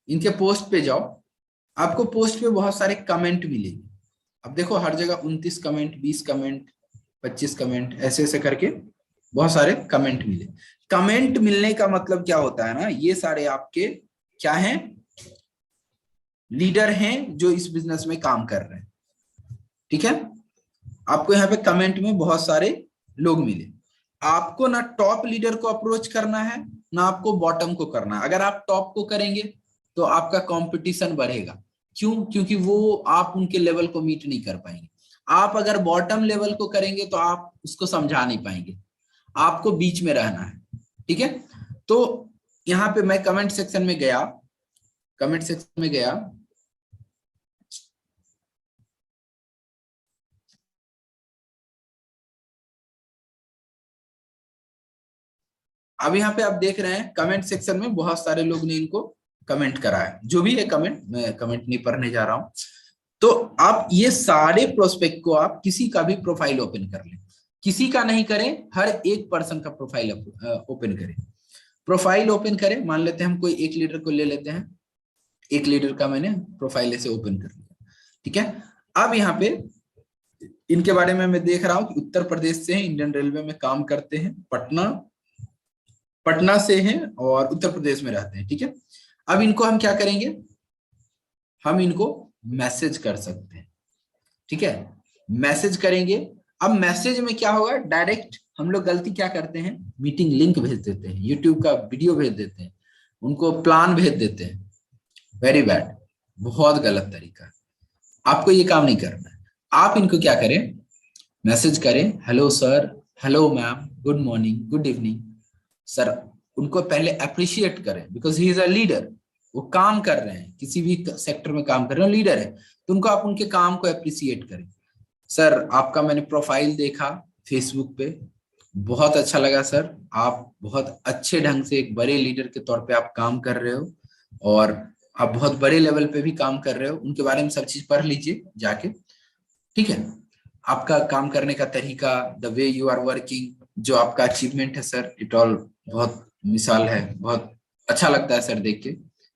इनके पोस्ट पे जाओ, आपको पोस्ट पे बहुत सारे कमेंट मिलेंगे। अब देखो हर जगह 29 कमेंट, 20 कमेंट, 25 कमेंट, ऐसे ऐसे करके बहुत सारे कमेंट मिले। कमेंट मिलने का मतलब क्या होता है ना, ये सारे आपके क्या हैं, लीडर हैं जो इस बिजनेस में काम कर रहे हैं। ठीक है, आपको यहाँ पे कमेंट में बहुत सारे लोग मिले। आपको ना टॉप लीडर को अप्रोच करना है, ना आपको बॉटम को करना है। अगर आप टॉप को करेंगे तो आपका कंपटीशन बढ़ेगा। क्यों, क्योंकि वो आप उनके लेवल को मीट नहीं कर पाएंगे। आप अगर बॉटम लेवल को करेंगे तो आप उसको समझा नहीं पाएंगे, आपको बीच में रहना है। ठीक है, तो यहाँ पे मैं कमेंट सेक्शन में गया, कमेंट सेक्शन में गया, अब यहाँ पे आप देख रहे हैं कमेंट सेक्शन में बहुत सारे लोग ने इनको कमेंट करा है, जो भी है कमेंट, मैं कमेंट नहीं पढ़ने जा रहा हूं। तो आप ये सारे प्रोस्पेक्ट को आप किसी का भी प्रोफाइल ओपन कर लें, किसी का नहीं करें, हर एक पर्सन का प्रोफाइल ओपन करें। प्रोफाइल ओपन करें, मान लेते हैं हम कोई एक लीडर को ले लेते हैं, एक लीडर का मैंने प्रोफाइल ऐसे ओपन कर लिया, ठीक है। अब यहाँ पे इनके बारे में मैं देख रहा हूँ कि उत्तर प्रदेश से हैं, इंडियन रेलवे में काम करते हैं, पटना से हैं और उत्तर प्रदेश में रहते हैं, ठीक है। अब इनको हम क्या करेंगे, हम इनको मैसेज कर सकते हैं, ठीक है, मैसेज करेंगे। अब मैसेज में क्या होगा, डायरेक्ट हम लोग गलती क्या करते हैं, मीटिंग लिंक भेज देते हैं, यूट्यूब का वीडियो भेज देते हैं, उनको प्लान भेज देते हैं। वेरी बैड, बहुत गलत तरीका है, आपको ये काम नहीं करना है। आप इनको क्या करें, मैसेज करें, hello sir, hello ma'am, good morning, good evening sir. उनको पहले अप्रिशिएट करें, because he is a leader, वो काम कर रहे हैं, किसी भी सेक्टर में काम कर रहे हैं, लीडर है, तो उनको आप उनके काम को अप्रिशिएट करें। सर आपका मैंने प्रोफाइल देखा फेसबुक पे, बहुत अच्छा लगा सर, आप बहुत अच्छे ढंग से एक बड़े लीडर के तौर पे आप काम कर रहे हो और आप बहुत बड़े लेवल पे भी काम कर रहे हो। उनके बारे में सब चीज पढ़ लीजिए जाके, ठीक है। आपका काम करने का तरीका, the way you are working, जो आपका अचीवमेंट है सर, इट ऑल बहुत मिसाल है, बहुत अच्छा लगता है सर देख के,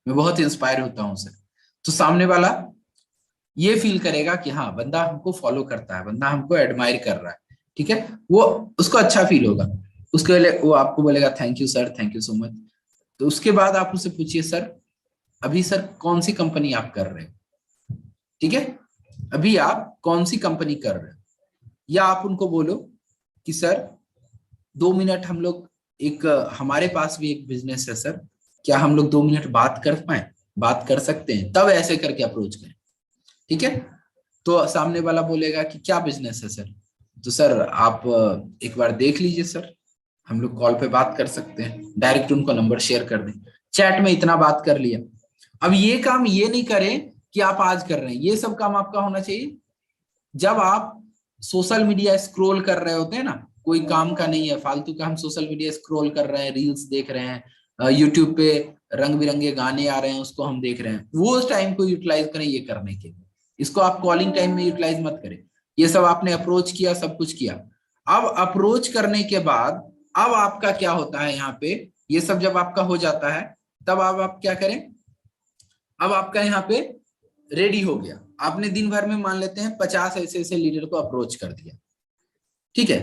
मैं बहुत इंस्पायर होता हूँ सर। तो सामने वाला ये फील करेगा कि हाँ बंदा हमको फॉलो करता है, बंदा हमको एडमायर कर रहा है, ठीक है, वो उसको अच्छा फील होगा। उसके लिए वो आपको बोलेगा thank you sir, thank you so much. तो उसके बाद आप उससे पूछिए सर अभी सर कौन सी कंपनी आप कर रहे हो, ठीक है, अभी आप कौन सी कंपनी कर रहे हो। या आप उनको बोलो कि सर 2 मिनट हम लोग एक, हमारे पास भी एक बिजनेस है सर, क्या हम लोग 2 मिनट बात कर पाए, बात कर सकते हैं, तब ऐसे करके अप्रोच करें, ठीक है। तो सामने वाला बोलेगा कि क्या बिजनेस है सर, तो सर आप एक बार देख लीजिए सर, हम लोग कॉल पे बात कर सकते हैं, डायरेक्ट उनको नंबर शेयर कर दें, चैट में इतना बात कर लिया। अब ये काम ये नहीं करें कि आप आज कर रहे हैं, ये सब काम आपका होना चाहिए जब आप सोशल मीडिया स्क्रॉल कर रहे होते हैं ना, कोई काम का नहीं है, फालतू का हम सोशल मीडिया स्क्रॉल कर रहे हैं, रील्स देख रहे हैं, यूट्यूब पे रंग बिरंगे गाने आ रहे हैं उसको हम देख रहे हैं, वो उस टाइम को यूटिलाइज करें ये करने के लिए। इसको आप कॉलिंग टाइम में यूटिलाइज मत करें। ये सब आपने अप्रोच किया, सब कुछ किया, अब अप्रोच करने के बाद अब आपका क्या होता है यहाँ पे, ये सब जब आपका हो जाता है तब आप क्या करें, अब आपका यहाँ पे रेडी हो गया, आपने दिन भर में मान लेते हैं 50 ऐसे ऐसे लीडर को अप्रोच कर दिया, ठीक है,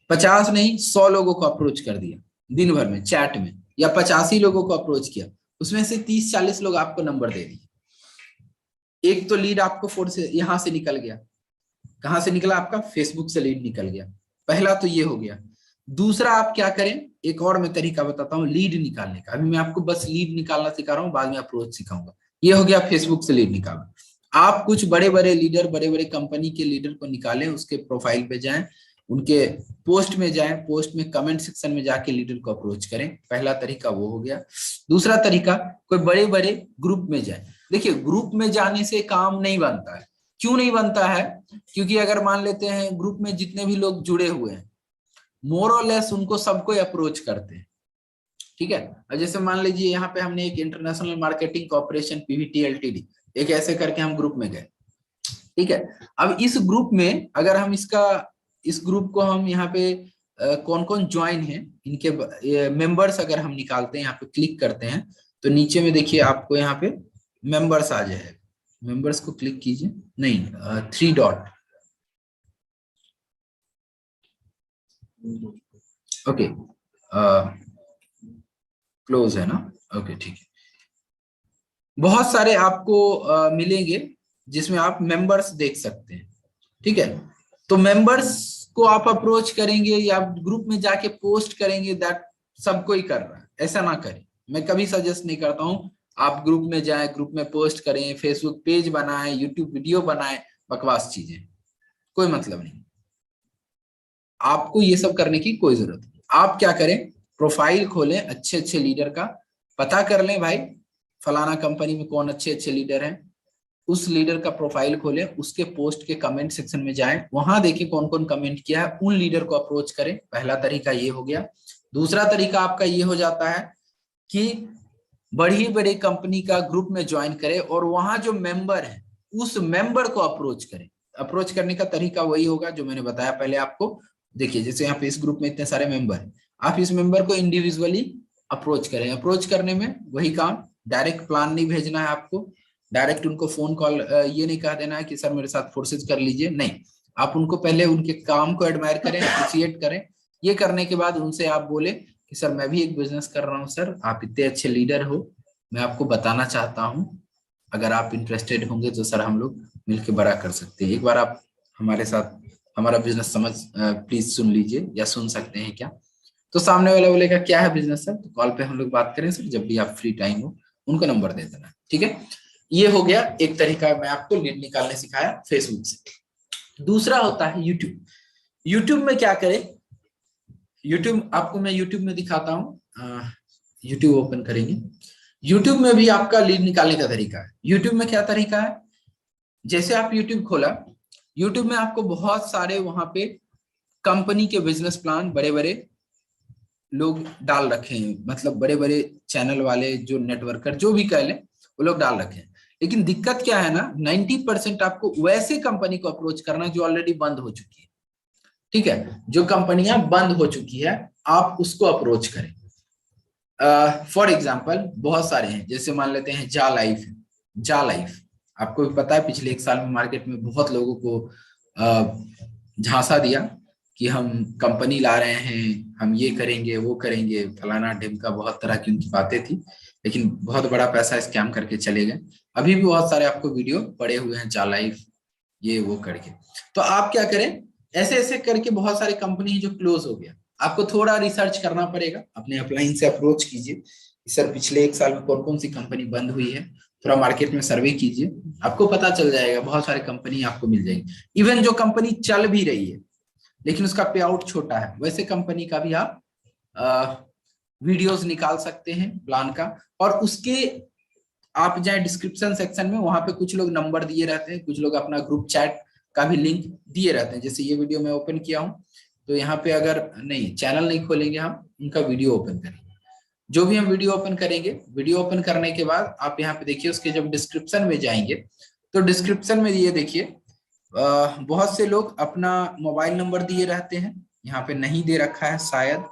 50 नहीं 100 लोगों को अप्रोच कर दिया दिन भर में चैट में, या 85 लोगों को अप्रोच किया, उसमें से 30-40 लोग आपको नंबर दे दिए। एक तो लीड आपको फोर्स से यहां से निकल गया, कहां से निकला, आपका फेसबुक से लीड निकल गया, पहला तो ये हो गया। दूसरा आप क्या करें, एक और मैं तरीका बताता हूँ लीड निकालने का, अभी मैं आपको बस लीड निकालना सिखा रहा हूँ, बाद में अप्रोच सिखाऊंगा। ये हो गया फेसबुक से लीड निकालना। आप कुछ बड़े बड़े लीडर, बड़े बड़े कंपनी के लीडर को निकालें, उसके प्रोफाइल पे जाएं, उनके पोस्ट में जाएं, पोस्ट में कमेंट सेक्शन में जाके लीडर को अप्रोच करें, पहला तरीका वो हो गया। दूसरा तरीका, कोई बड़े बड़े ग्रुप में जाएं। देखिए ग्रुप में जाने से काम नहीं बनता है, क्यों नहीं बनता है, क्योंकि अगर मान लेते हैं ग्रुप में जितने भी लोग जुड़े हुए हैं मोर और लेस उनको सबको अप्रोच करते हैं, ठीक है। और जैसे मान लीजिए यहाँ पे हमने एक international marketing corporation Pvt LTD एक ऐसे करके हम ग्रुप में गए, ठीक है। अब इस ग्रुप में अगर हम इस ग्रुप को हम यहाँ पे कौन कौन ज्वाइन है इनके मेंबर्स अगर हम निकालते हैं, यहाँ पे क्लिक करते हैं तो नीचे में देखिए आपको यहाँ पे मेंबर्स आ जाएगा, मेंबर्स को क्लिक कीजिए, नहीं 3 डॉट, ओके क्लोज है ना, ओके ठीक है। बहुत सारे आपको मिलेंगे जिसमें आप मेंबर्स देख सकते हैं, ठीक है। तो मेंबर्स को आप अप्रोच करेंगे या ग्रुप में जाके पोस्ट करेंगे, दैट सब कोई कर रहा है, ऐसा ना करें। मैं कभी सजेस्ट नहीं करता हूं आप ग्रुप में जाएं, ग्रुप में पोस्ट करें, फेसबुक पेज बनाएं, यूट्यूब वीडियो बनाएं, बकवास चीजें, कोई मतलब नहीं, आपको ये सब करने की कोई जरूरत नहीं। आप क्या करें, प्रोफाइल खोलें, अच्छे अच्छे लीडर का पता कर लें, भाई फलाना कंपनी में कौन अच्छे अच्छे लीडर हैं, उस लीडर का प्रोफाइल खोलें, उसके पोस्ट के कमेंट सेक्शन में जाएं, वहां देखें कौन कौन कमेंट किया है, उन लीडर को अप्रोच करें, पहला तरीका ये हो गया। दूसरा तरीका आपका ये हो जाता है कि बड़ी बड़ी कंपनी का ग्रुप में ज्वाइन करें और वहां जो मेंबर है उस मेंबर को अप्रोच करें। अप्रोच करने का तरीका वही होगा जो मैंने बताया पहले आपको। देखिए जैसे यहाँ पे इस ग्रुप में इतने सारे मेंबर हैं, आप इस मेंबर को इंडिविजुअली अप्रोच करें। अप्रोच करने में वही काम, डायरेक्ट प्लान नहीं भेजना है आपको, डायरेक्ट उनको फोन कॉल ये नहीं कह देना है कि सर मेरे साथ फोर्सेज कर लीजिए, नहीं। आप उनको पहले उनके काम को एडमायर करें, अप्रिशिएट करें। ये करने के बाद उनसे आप बोले कि सर मैं भी एक बिजनेस कर रहा हूँ सर, आप इतने अच्छे लीडर हो, मैं आपको बताना चाहता हूँ, अगर आप इंटरेस्टेड होंगे तो सर हम लोग मिलकर बड़ा कर सकते हैं, एक बार आप हमारे साथ हमारा बिजनेस समझ प्लीज सुन लीजिए या सुन सकते हैं क्या। तो सामने वाला बोलेगा क्या है बिजनेस सर, तो कॉल पे हम लोग बात करें सर, जब भी आप फ्री टाइम हो उनको नंबर दे देना। ठीक है, ये हो गया एक तरीका, मैं आपको लीड निकालने सिखाया फेसबुक से। दूसरा होता है यूट्यूब। यूट्यूब में क्या करें, यूट्यूब आपको मैं यूट्यूब में दिखाता हूँ। यूट्यूब ओपन करेंगे, यूट्यूब में भी आपका लीड निकालने का तरीका है। यूट्यूब में क्या तरीका है, जैसे आप यूट्यूब खोला, यूट्यूब में आपको बहुत सारे वहां पे कंपनी के बिजनेस प्लान बड़े बड़े लोग डाल रखे हैं, मतलब बड़े बड़े चैनल वाले जो नेटवर्कर जो भी कह लें वो लोग डाल रखे हैं। लेकिन दिक्कत क्या है ना, 90% आपको वैसे कंपनी को अप्रोच करना जो ऑलरेडी बंद हो चुकी है। ठीक है, जो कंपनियां बंद हो चुकी है आप उसको अप्रोच करें। फॉर एग्जाम्पल बहुत सारे हैं, जैसे मान लेते हैं जा लाइफ। जा लाइफ आपको भी पता है पिछले 1 साल में मार्केट में बहुत लोगों को झांसा दिया कि हम कंपनी ला रहे हैं, हम ये करेंगे वो करेंगे, फलाना ढिमका, बहुत तरह की उनकी बातें थी, लेकिन बहुत बड़ा पैसा स्कैम करके चले गए। अभी भी बहुत सारे आपको वीडियो पड़े हुए हैं जा लाइफ ये वो करके। तो आप क्या करें, ऐसे ऐसे करके बहुत सारी कंपनी जो क्लोज हो गया, आपको थोड़ा रिसर्च करना पड़ेगा, अपने अपलाइन से अप्रोच कीजिए सर पिछले 1 साल में कौन कौन सी कंपनी बंद हुई है, थोड़ा मार्केट में सर्वे कीजिए, आपको पता चल जाएगा, बहुत सारी कंपनी आपको मिल जाएगी। इवन जो कंपनी चल भी रही है लेकिन उसका पे आउट छोटा है, वैसे कंपनी का भी आप वीडियोस निकाल सकते हैं प्लान का। और उसके आप जाए डिस्क्रिप्शन सेक्शन में, वहां पे कुछ लोग नंबर दिए रहते हैं, कुछ लोग अपना ग्रुप चैट का भी लिंक दिए रहते हैं। जैसे ये वीडियो मैं ओपन किया हूँ तो यहाँ पे अगर नहीं चैनल नहीं खोलेंगे, हम उनका वीडियो ओपन करेंगे। जो भी हम वीडियो ओपन करेंगे, वीडियो ओपन करने के बाद आप यहाँ पे देखिए उसके जब डिस्क्रिप्शन में जाएंगे तो डिस्क्रिप्शन में ये देखिए बहुत से लोग अपना मोबाइल नंबर दिए रहते हैं, यहाँ पे नहीं दे रखा है शायद,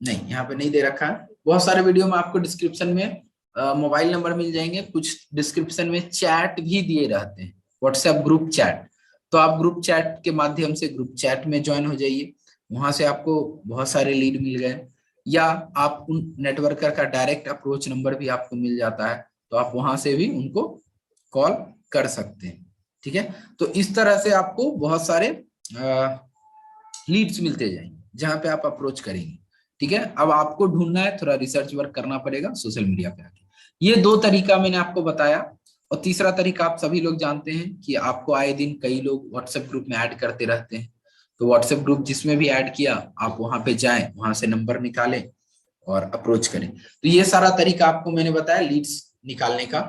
नहीं यहाँ पे नहीं दे रखा है। बहुत सारे वीडियो में आपको डिस्क्रिप्शन में मोबाइल नंबर मिल जाएंगे, कुछ डिस्क्रिप्शन में चैट भी दिए रहते हैं, व्हाट्सएप ग्रुप चैट। तो आप ग्रुप चैट के माध्यम से ग्रुप चैट में ज्वाइन हो जाइए, वहां से आपको बहुत सारे लीड मिल गए। या आप उन नेटवर्कर का डायरेक्ट अप्रोच नंबर भी आपको मिल जाता है, तो आप वहां से भी उनको कॉल कर सकते हैं। ठीक है, तो इस तरह से आपको बहुत सारे लीड्स मिलते जाएंगे जहां पे आप अप्रोच करेंगे। ठीक है, अब आपको ढूंढना है, थोड़ा रिसर्च वर्क करना पड़ेगा सोशल मीडिया पे आके। ये 2 तरीका मैंने आपको बताया। और तीसरा तरीका आप सभी लोग जानते हैं कि आपको आए दिन कई लोग व्हाट्सएप ग्रुप में ऐड करते रहते हैं। तो व्हाट्सएप ग्रुप जिसमें भी ऐड किया आप वहां पे जाएं, वहां से नंबर निकालें और अप्रोच करें। तो ये सारा तरीका आपको मैंने बताया लीड्स निकालने का।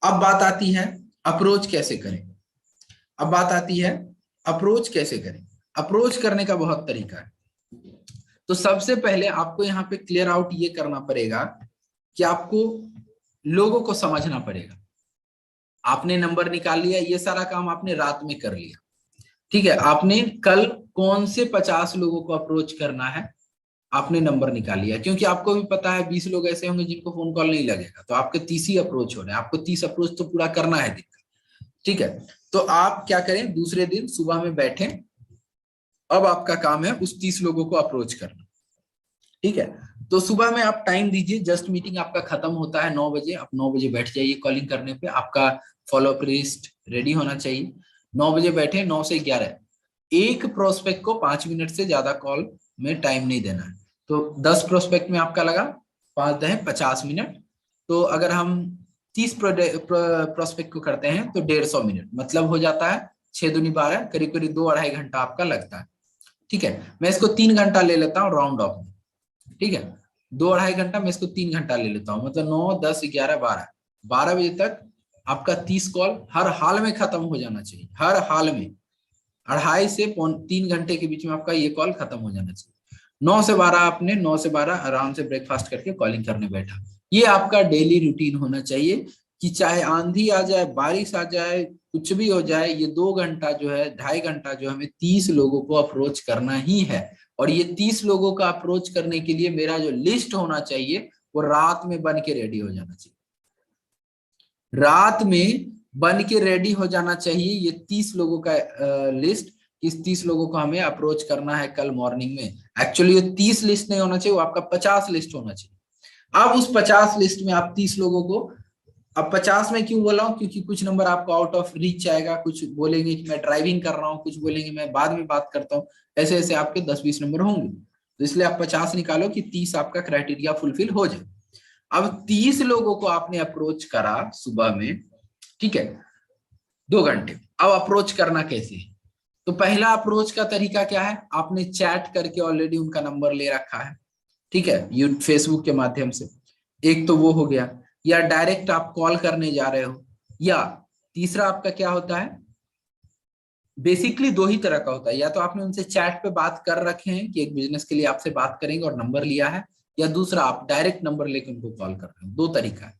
अब बात आती है अप्रोच कैसे करें। अब बात आती है अप्रोच कैसे करें। अप्रोच करने का बहुत तरीका है। तो सबसे पहले आपको यहाँ पे क्लियर आउट ये करना पड़ेगा कि आपको लोगों को समझना पड़ेगा। आपने नंबर निकाल लिया, ये सारा काम आपने रात में कर लिया। ठीक है, आपने कल कौन से 50 लोगों को अप्रोच करना है आपने नंबर निकाल लिया, क्योंकि आपको भी पता है 20 लोग ऐसे होंगे जिनको फोन कॉल नहीं लगेगा, तो आपके 30 ही अप्रोच हो रहे हैं, आपको 30 अप्रोच तो पूरा करना है दिन का। ठीक है, तो आप क्या करें, दूसरे दिन सुबह में बैठे, अब आपका काम है उस 30 लोगों को अप्रोच करना। ठीक है, तो सुबह में आप टाइम दीजिए, जस्ट मीटिंग आपका खत्म होता है 9 बजे, आप 9 बजे बैठ जाइए कॉलिंग करने पे। आपका फॉलोअप लिस्ट रेडी होना चाहिए। 9 बजे बैठे, 9 से 11 एक प्रोस्पेक्ट को 5 मिनट से ज्यादा कॉल में टाइम नहीं देना है। तो 10 प्रोस्पेक्ट में आपका लगा 5 10 50 मिनट। तो अगर हम 30 प्रोस्पेक्ट को करते हैं तो 150 मिनट, मतलब हो जाता है 6 दूनी 12, करीब करीब 2-2.5 घंटा आपका लगता है। ठीक है, मैं इसको 3 घंटा ले लेता हूँ राउंड ऑफ में। ठीक है, 2-2.5 घंटा, मैं इसको 3 घंटा ले लेता हूँ, मतलब 9 10 11 12 बजे तक आपका 30 कॉल हर हाल में खत्म हो जाना चाहिए। हर हाल में 2.5 से 3 घंटे के बीच में आपका ये कॉल खत्म हो जाना चाहिए। 9 से 12 आपने 9 से 12 आराम से ब्रेकफास्ट करके कॉलिंग करने बैठा। ये आपका डेली रूटीन होना चाहिए कि चाहे आंधी आ जाए, बारिश आ जाए, कुछ भी हो जाए, ये 2 घंटा जो है, 2.5 घंटा जो हमें 30 लोगों को अप्रोच करना ही है। और ये 30 लोगों का अप्रोच करने के लिए मेरा जो लिस्ट होना चाहिए वो रात में बन के रेडी हो जाना चाहिए। रात में बन के रेडी हो जाना चाहिए ये 30 लोगों का लिस्ट। इस 30 लोगों को हमें अप्रोच करना है कल मॉर्निंग में। एक्चुअली ये 30 लिस्ट नहीं होना चाहिए, वो आपका 50 लिस्ट होना चाहिए। अब उस 50 लिस्ट में आप 30 लोगों को, अब 50 में क्यों बोला हूं, क्योंकि कुछ नंबर आपको आउट ऑफ रीच आएगा, कुछ बोलेंगे कि मैं ड्राइविंग कर रहा हूँ, कुछ बोलेंगे मैं बाद में बात करता हूँ, ऐसे ऐसे आपके 10-20 नंबर होंगे। तो इसलिए आप 50 निकालो कि 30 आपका क्राइटेरिया फुलफिल हो जाए। अब 30 लोगों को आपने अप्रोच करा सुबह में, ठीक है, 2 घंटे। अब अप्रोच करना कैसे है? तो पहला अप्रोच का तरीका क्या है, आपने चैट करके ऑलरेडी उनका नंबर ले रखा है, ठीक है, ये फेसबुक के माध्यम से, एक तो वो हो गया। या डायरेक्ट आप कॉल करने जा रहे हो, या तीसरा आपका क्या होता है, बेसिकली 2 ही तरह का होता है। या तो आपने उनसे चैट पे बात कर रखे हैं कि एक बिजनेस के लिए आपसे बात करेंगे और नंबर लिया है, या दूसरा आप डायरेक्ट नंबर लेके उनको कॉल कर रहे हो। 2 तरीका है।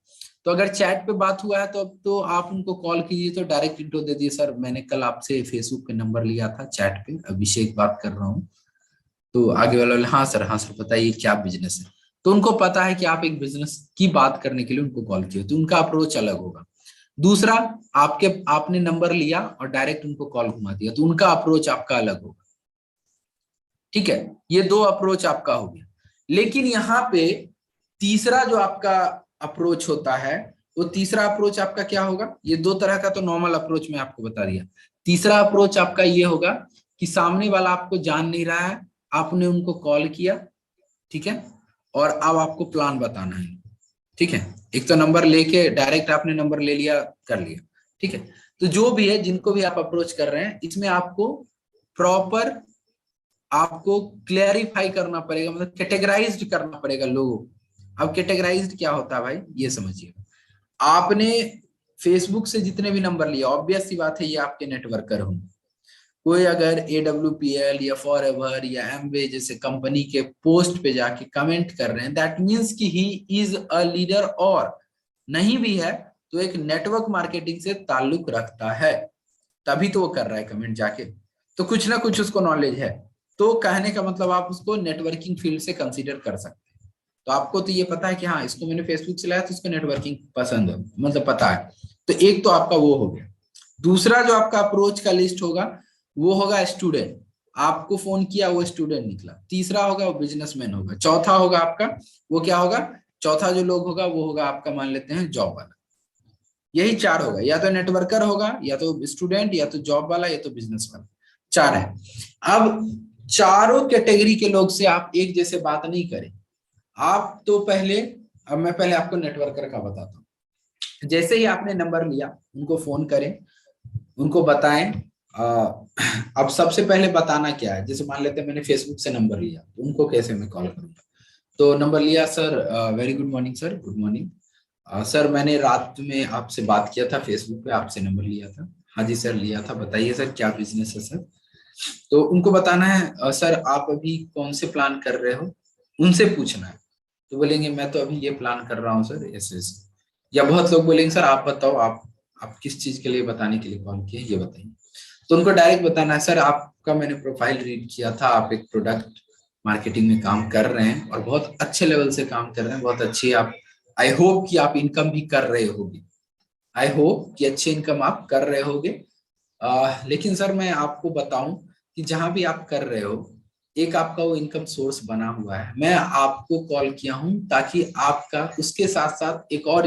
तो अगर चैट पे बात हुआ है तो अब तो आप उनको कॉल कीजिए, तो डायरेक्ट इंट्रो दे दिए, सर मैंने कल आपसे फेसबुक पे नंबर लिया था, चैट पे अभिषेक बात कर रहा हूँ। तो आगे वाला बोले, हाँ सर, हाँ सर, बताइए क्या बिजनेस है। तो उनको पता है कि आप एक बिजनेस की बात करने के लिए उनको कॉल किए, तो उनका अप्रोच अलग होगा। दूसरा, आपने नंबर लिया और डायरेक्ट उनको कॉल घुमा दिया, तो उनका अप्रोच आपका अलग होगा। ठीक है, ये 2 अप्रोच आपका हो गया। लेकिन यहाँ पे तीसरा जो आपका अप्रोच होता है, वो तीसरा अप्रोच आपका क्या होगा, ये 2 तरह का तो नॉर्मल अप्रोच में आपको बता दिया। तीसरा अप्रोच आपका ये होगा कि सामने वाला आपको जान नहीं रहा है, आपने उनको कॉल किया, ठीक है, और अब आपको प्लान बताना है। ठीक है, एक तो नंबर लेके डायरेक्ट आपने नंबर ले लिया, कर लिया, ठीक है। तो जो भी है, जिनको भी आप अप्रोच कर रहे हैं, इसमें आपको प्रॉपर, आपको क्लैरिफाई करना पड़ेगा, मतलब कैटेगराइज्ड करना पड़ेगा लोगों को। अब कैटेगराइज्ड क्या होता है भाई, ये समझिए। आपने फेसबुक से जितने भी नंबर लिया, ऑब्वियस सी बात है ये आपके नेटवर्कर होंगे। कोई अगर AWPL या फॉरएवर या एमवे जैसे कंपनी के पोस्ट पे जाके कमेंट कर रहे हैं, दैट मींस कि ही इज अ लीडर, और नहीं भी है तो एक नेटवर्क मार्केटिंग से ताल्लुक रखता है, तभी तो वो कर रहा है कमेंट जाके, तो कुछ ना कुछ उसको नॉलेज है। तो कहने का मतलब आप उसको नेटवर्किंग फील्ड से कंसीडर कर सकते हैं। तो आपको तो ये पता है कि हाँ, इसको मैंने फेसबुक से लाया तो इसको नेटवर्किंग पसंद है, मतलब पता है। तो एक तो आपका वो हो गया। दूसरा जो आपका अप्रोच का लिस्ट होगा वो होगा स्टूडेंट, आपको फोन किया वो स्टूडेंट निकला। तीसरा होगा वो बिजनेसमैन होगा। चौथा होगा आपका, वो क्या होगा, चौथा जो लोग होगा वो होगा आपका, मान लेते हैं जॉब वाला। यही 4 होगा, या तो नेटवर्कर होगा, या तो स्टूडेंट, या तो जॉब वाला, या तो बिजनेस वाला। 4 है। अब चारों कैटेगरी के लोग से आप एक जैसे बात नहीं करें। आप तो पहले, अब मैं पहले आपको नेटवर्कर का बताता हूँ। जैसे ही आपने नंबर लिया, उनको फोन करें, उनको बताएं। अब सबसे पहले बताना क्या है, जैसे मान लेते हैं मैंने फेसबुक से नंबर लिया, तो उनको कैसे मैं कॉल करूंगा। तो नंबर लिया, sir very good morning sir, good morning sir, मैंने रात में आपसे बात किया था फेसबुक पे, आपसे नंबर लिया था। हाँ जी सर, लिया था, बताइए सर क्या बिजनेस है सर। तो उनको बताना है, सर आप अभी कौन से प्लान कर रहे हो, उनसे पूछना है। तो बोलेंगे मैं तो अभी ये प्लान कर रहा हूँ सर, ऐसे ऐसे। या बहुत लोग बोलेंगे सर आप बताओ, आप किस चीज के लिए बताने के लिए कॉल किए, ये बताइए। तो उनको डायरेक्ट बताना है, सर आपका मैंने प्रोफाइल रीड किया था, आप एक प्रोडक्ट मार्केटिंग में काम कर रहे हैं और बहुत अच्छे लेवल से काम कर रहे हैं, बहुत अच्छी आप, आई होप कि आप इनकम भी कर रहे होगे, आई होप कि अच्छी इनकम आप कर रहे होगे। लेकिन सर मैं आपको बताऊं कि जहां भी आप कर रहे हो, एक आपका वो इनकम सोर्स बना हुआ है। मैं आपको कॉल किया हूं ताकि आपका उसके साथ साथ एक और